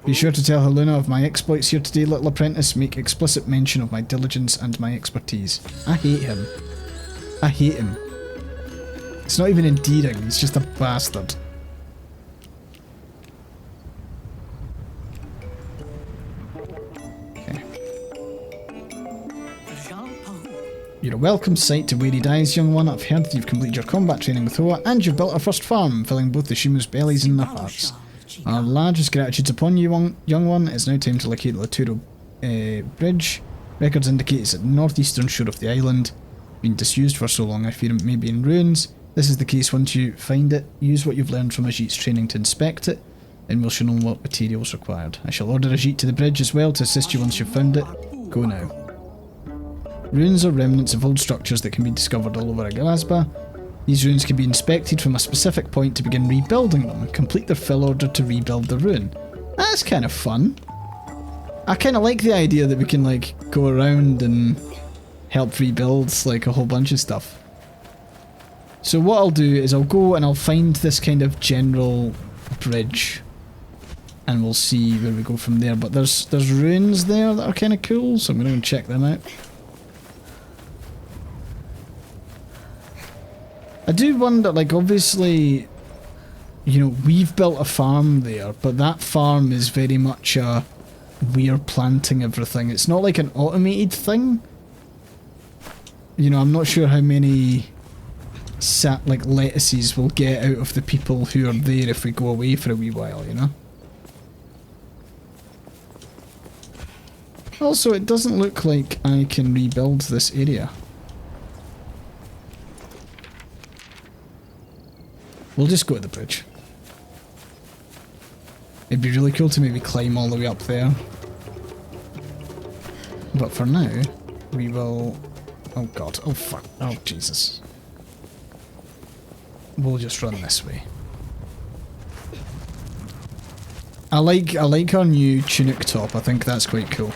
Be sure to tell Haluna of my exploits here today, little apprentice. Make explicit mention of my diligence and my expertise. I hate him. I hate him. It's not even endearing, he's just a bastard. Okay. You're a welcome sight to wearied eyes, young one. I've heard that you've completed your combat training with Hoa, and you've built our first farm, filling both the Shimu's bellies and their hearts. Our largest gratitude's upon you, young one. It's now time to locate the Laturo Bridge. Records indicate it's at the northeastern shore of the island. Been disused for so long, I fear it may be in ruins. This is the case. Once you find it, use what you've learned from Ajit's training to inspect it, and we'll show know what materials required. I shall order Ajit to the bridge as well to assist you once you've found it. Go now. Ruins are remnants of old structures that can be discovered all over Aghasba. These ruins can be inspected from a specific point to begin rebuilding them, and complete their fill order to rebuild the ruin. That's kind of fun. I kind of like the idea that we can, like, go around and help rebuild like a whole bunch of stuff. So what I'll do is I'll go and I'll find this kind of general bridge, and we'll see where we go from there. But there's ruins there that are kind of cool, so I'm going to go check them out. I do wonder, like, obviously, you know, we've built a farm there, but that farm is very much a we're planting everything. It's not like an automated thing. You know, I'm not sure how many lettuces we'll get out of the people who are there if we go away for a wee while, you know? Also, it doesn't look like I can rebuild this area. We'll just go to the bridge. It'd be really cool to maybe climb all the way up there. But for now, we will... Oh god, oh fuck, oh Jesus. We'll just run this way. I like our new tunic top, I think that's quite cool.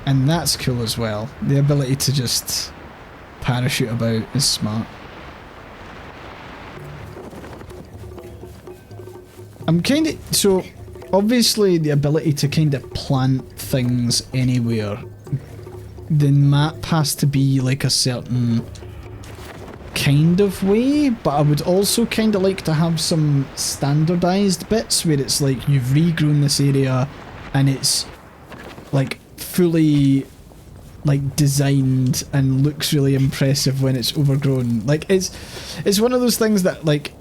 And that's cool as well. The ability to just parachute about is smart. I'm kinda... So, obviously the ability to kind of plant things anywhere, the map has to be like a certain kind of way, but I would also kind of like to have some standardized bits where it's like you've regrown this area and it's like fully like designed and looks really impressive when it's overgrown. Like it's one of those things that like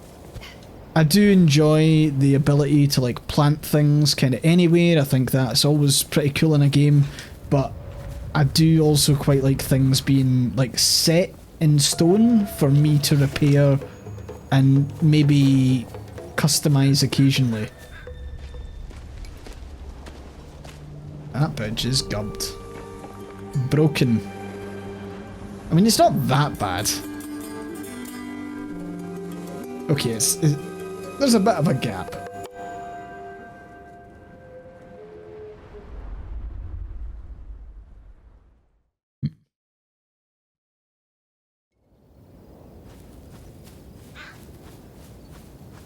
I do enjoy the ability to like plant things kind of anywhere. I think that's always pretty cool in a game, but I do also quite like things being like set in stone for me to repair and maybe customize occasionally. That bridge is gubbed. Broken. I mean, it's not that bad. Okay, there's a bit of a gap.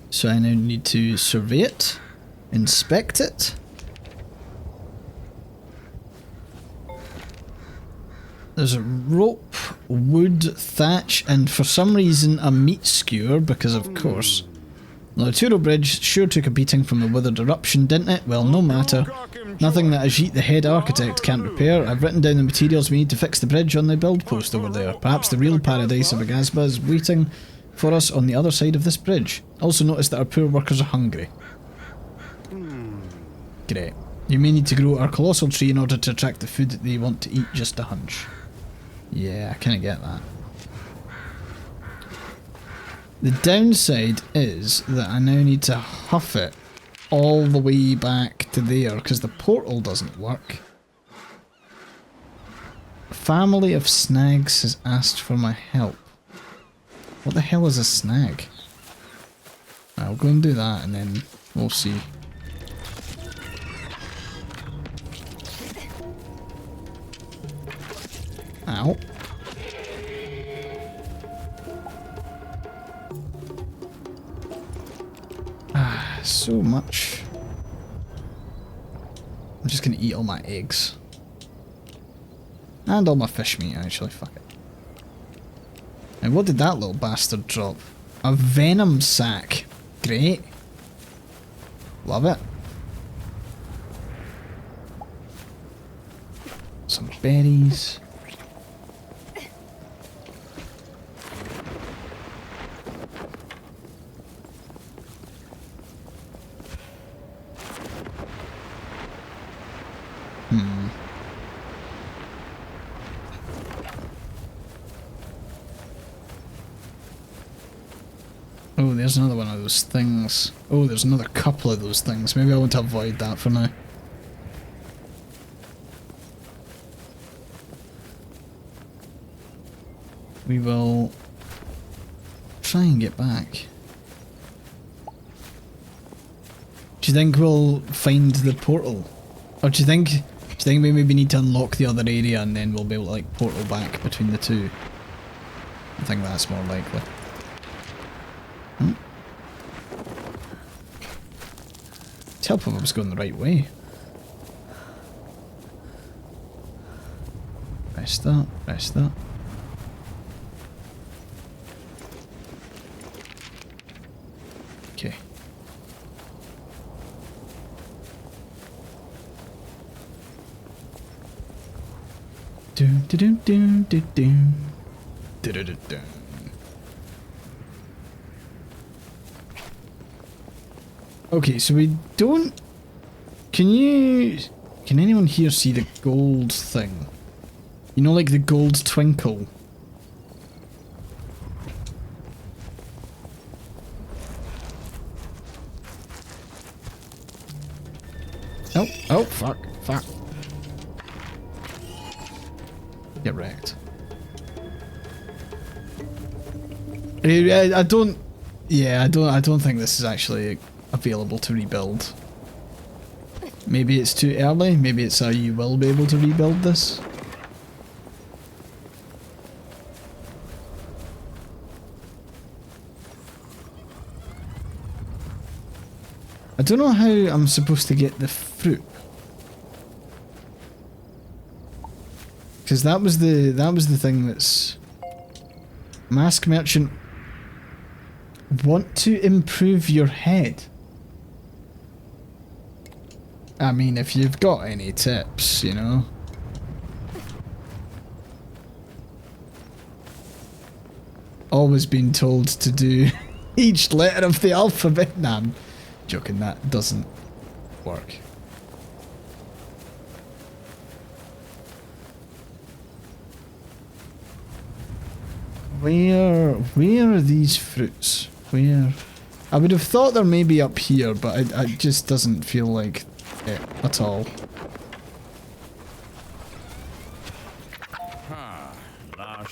So I now need to survey it, inspect it. There's a rope, wood, thatch, and for some reason a meat skewer, because of course. The Laturo Bridge sure took a beating from the withered eruption, didn't it? Well, no matter. Nothing that Ajit, the head architect, can't repair. I've written down the materials we need to fix the bridge on the build post over there. Perhaps the real paradise of Aghasba is waiting for us on the other side of this bridge. Also notice that our poor workers are hungry. Great. You may need to grow our colossal tree in order to attract the food that they want to eat, just a hunch. Yeah, I kinda get that. The downside is that I now need to huff it all the way back to there because the portal doesn't work. A family of snags has asked for my help. What the hell is a snag? I'll go and do that and then we'll see. Ow. So much. I'm just gonna eat all my eggs. And all my fish meat, actually, fuck it. And what did that little bastard drop? A venom sac. Great. Love it. Some berries. Oh, there's another one of those things. Oh, there's another couple of those things. Maybe I want to avoid that for now. We will try and get back. you think we'll find the portal? Or do you think we maybe need to unlock the other area and then we'll be able to like portal back between the two? I think that's more likely. It's helpful if I was going the right way. Press that, press that. Okay. Do do do do do do do do do do. Okay, so we don't. Can anyone here see the gold thing? You know, like the gold twinkle. Oh, oh, fuck, fuck. Get wrecked. I don't. Yeah, I don't think this is actually available to rebuild. Maybe it's too early. Maybe it's how you will be able to rebuild this. I don't know how I'm supposed to get the fruit. Because that was the thing that's... Mask merchant. Want to improve your head? I mean, if you've got any tips, you know. Always been told to do each letter of the alphabet. Nah, I'm joking, that doesn't work. Where are these fruits? Where? I would have thought they're maybe up here, but it just doesn't feel like it at all.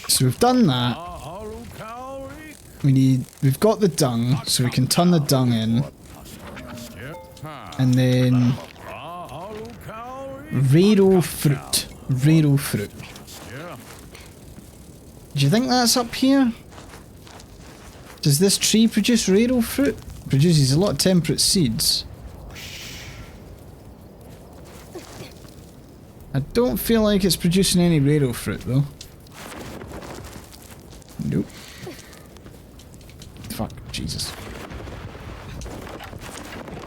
So we've done that. We've got the dung, so we can turn the dung in. And then raro fruit. Raro fruit. Do you think that's up here? Does this tree produce raro fruit? Produces a lot of temperate seeds. I don't feel like it's producing any raro fruit though. Nope. Fuck, Jesus.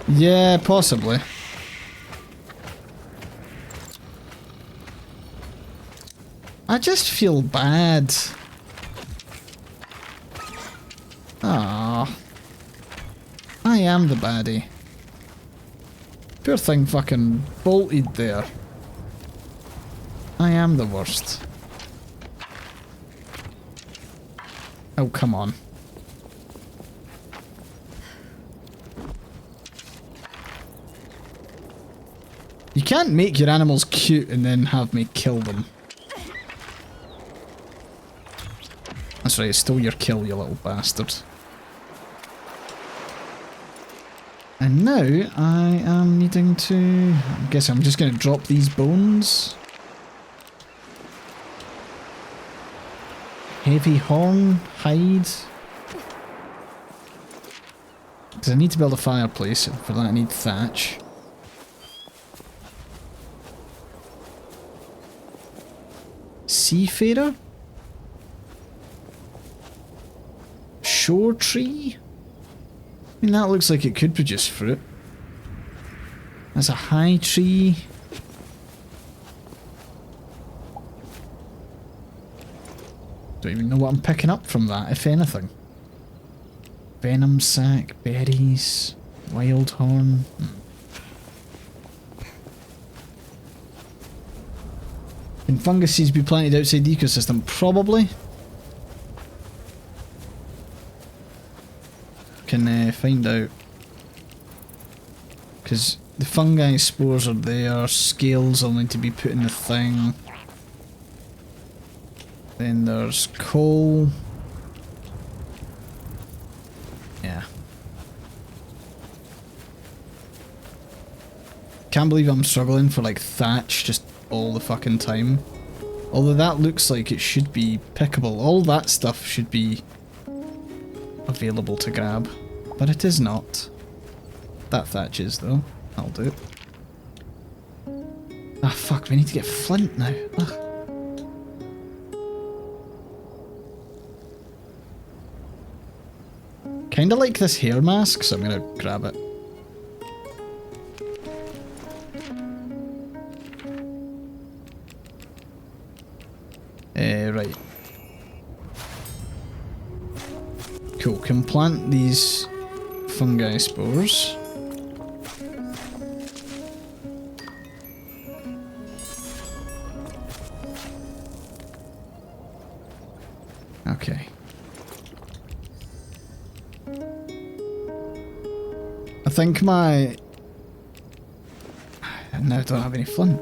Yeah, possibly. I just feel bad. Ah, I am the baddie. Poor thing fucking bolted there. I am the worst. Oh, come on. You can't make your animals cute and then have me kill them. That's right, it's still your kill, you little bastard. And now I am needing to... I guess I'm just going to drop these bones. Heavy horn, hide. Because I need to build a fireplace, and for that I need thatch. Seafarer? Shore tree? I mean, that looks like it could produce fruit. That's a high tree. Don't even know what I'm picking up from that, if anything. Venom sac, berries, wild horn. Can fungus seeds be planted outside the ecosystem? Probably. Can find out. Because the fungi spores are there, scales will need to be put in the thing. Then there's coal. Yeah. Can't believe I'm struggling for like thatch just all the fucking time. Although that looks like it should be pickable. All that stuff should be available to grab. But it is not. That thatch is though. That'll do. Ah fuck, we need to get flint now. Ugh. Kinda like this hair mask, so I'm gonna grab it. Right. Cool, can plant these fungi spores. Okay. I think my... Now I don't have any flint.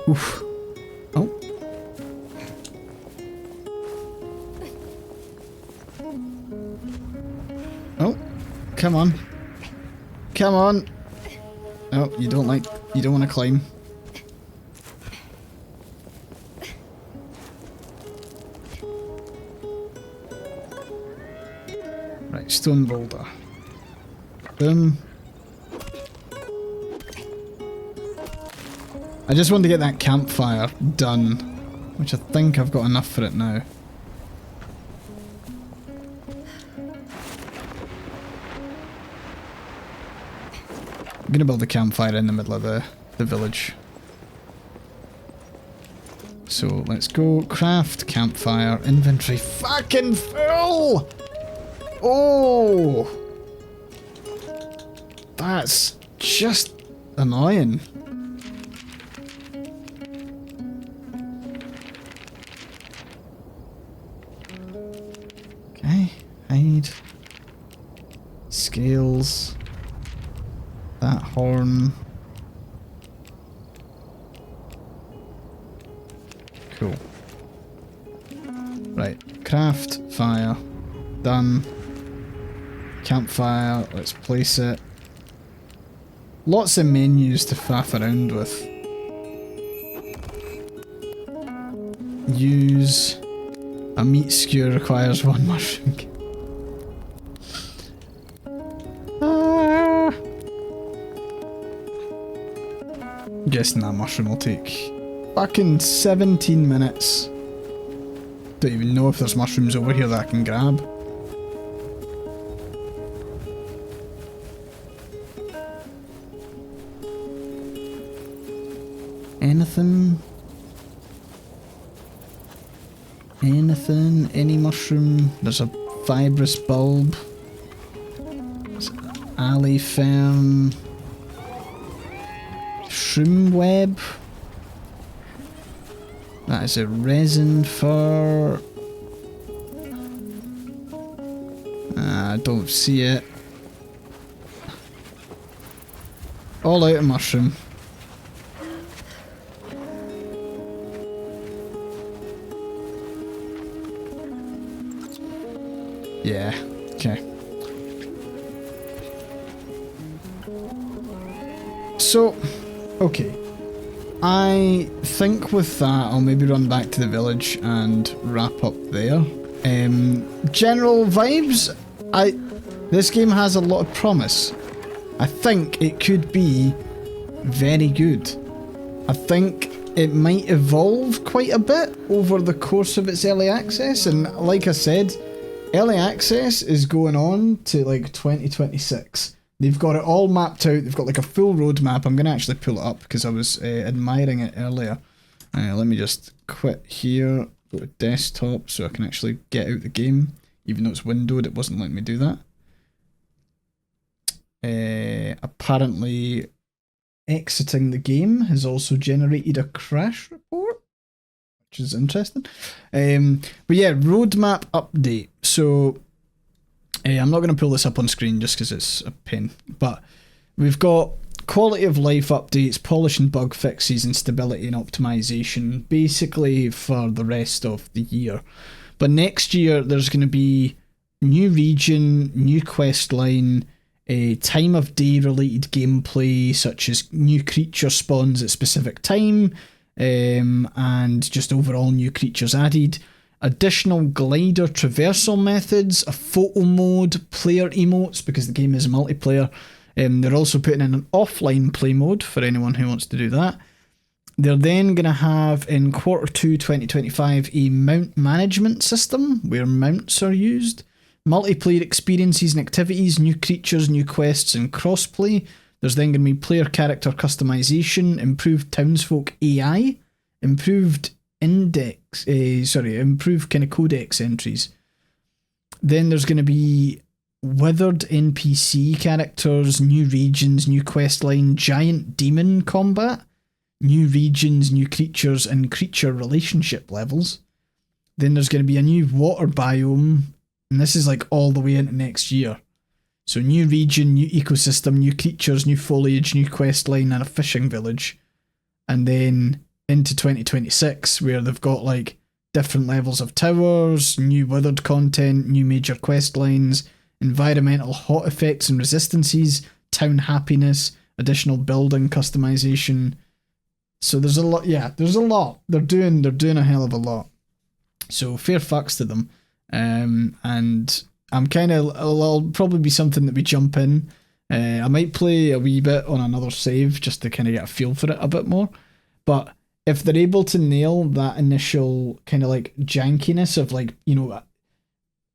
Oof. Oh. Oh. Come on. Come on. Oh, you don't want to climb. Right, stone boulder. Boom. I just want to get that campfire done, which I think I've got enough for it now. I'm gonna build a campfire in the middle of the village. So let's go craft campfire, inventory fucking full! Oh! That's just annoying. Okay, hide. Scales. That horn. Cool. Right, craft fire. Done. Campfire, let's place it. Lots of menus to faff around with. Use. A meat skewer requires 1 mushroom. I'm guessing that mushroom will take fucking 17 minutes. Don't even know if there's mushrooms over here that I can grab. Anything? Anything? Any mushroom? There's a fibrous bulb. There's alley fern. Shroom web. That is a resin fur. I don't see it. All out of mushroom. Yeah, okay. So, okay. I think with that I'll maybe run back to the village and wrap up there. General vibes, this game has a lot of promise. I think it could be very good. I think it might evolve quite a bit over the course of its early access, and like I said, early access is going on to like 2026. They've got it all mapped out. They've got like a full roadmap. I'm going to actually pull it up because I was admiring it earlier. Let me just quit here, go to desktop so I can actually get out the game. Even though it's windowed, it wasn't letting me do that. Apparently, exiting the game has also generated a crash report, which is interesting. But yeah, roadmap update. So I'm not going to pull this up on screen just because it's a pain, but we've got quality of life updates, polish and bug fixes, and stability and optimization, basically for the rest of the year. But next year there's going to be new region, new quest line, time of day related gameplay, such as new creature spawns at specific time, and just overall new creatures added. Additional glider traversal methods, a photo mode, player emotes, because the game is multiplayer. They're also putting in an offline play mode for anyone who wants to do that. They're then going to have, in Q2 2025, a mount management system where mounts are used. Multiplayer experiences and activities, new creatures, new quests, and crossplay. There's then going to be player character customization, improved townsfolk AI, improved improved kind of codex entries. Then there's going to be withered NPC characters, new regions, new questline, giant demon combat, new regions, new creatures, and creature relationship levels. Then there's going to be a new water biome, and this is like all the way into next year. So new region, new ecosystem, new creatures, new foliage, new questline, and a fishing village. And then into 2026, where they've got like different levels of towers, new withered content, new major quest lines, environmental hot effects and resistances, town happiness, additional building customization. So there's a lot. Yeah, there's a lot. They're doing a hell of a lot. So fair fucks to them. And I'm kind of, it'll probably be something that we jump in. I might play a wee bit on another save just to kind of get a feel for it a bit more. But if they're able to nail that initial kind of like jankiness of like, you know,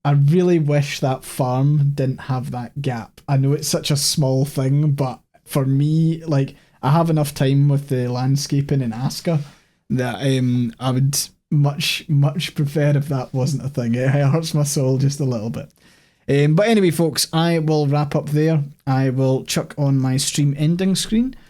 I really wish that farm didn't have that gap. I know it's such a small thing, but for me, like, I have enough time with the landscaping in Aghasba that I would much prefer if that wasn't a thing. It hurts my soul just a little bit. But anyway, folks, I will wrap up there. I will chuck on my stream ending screen.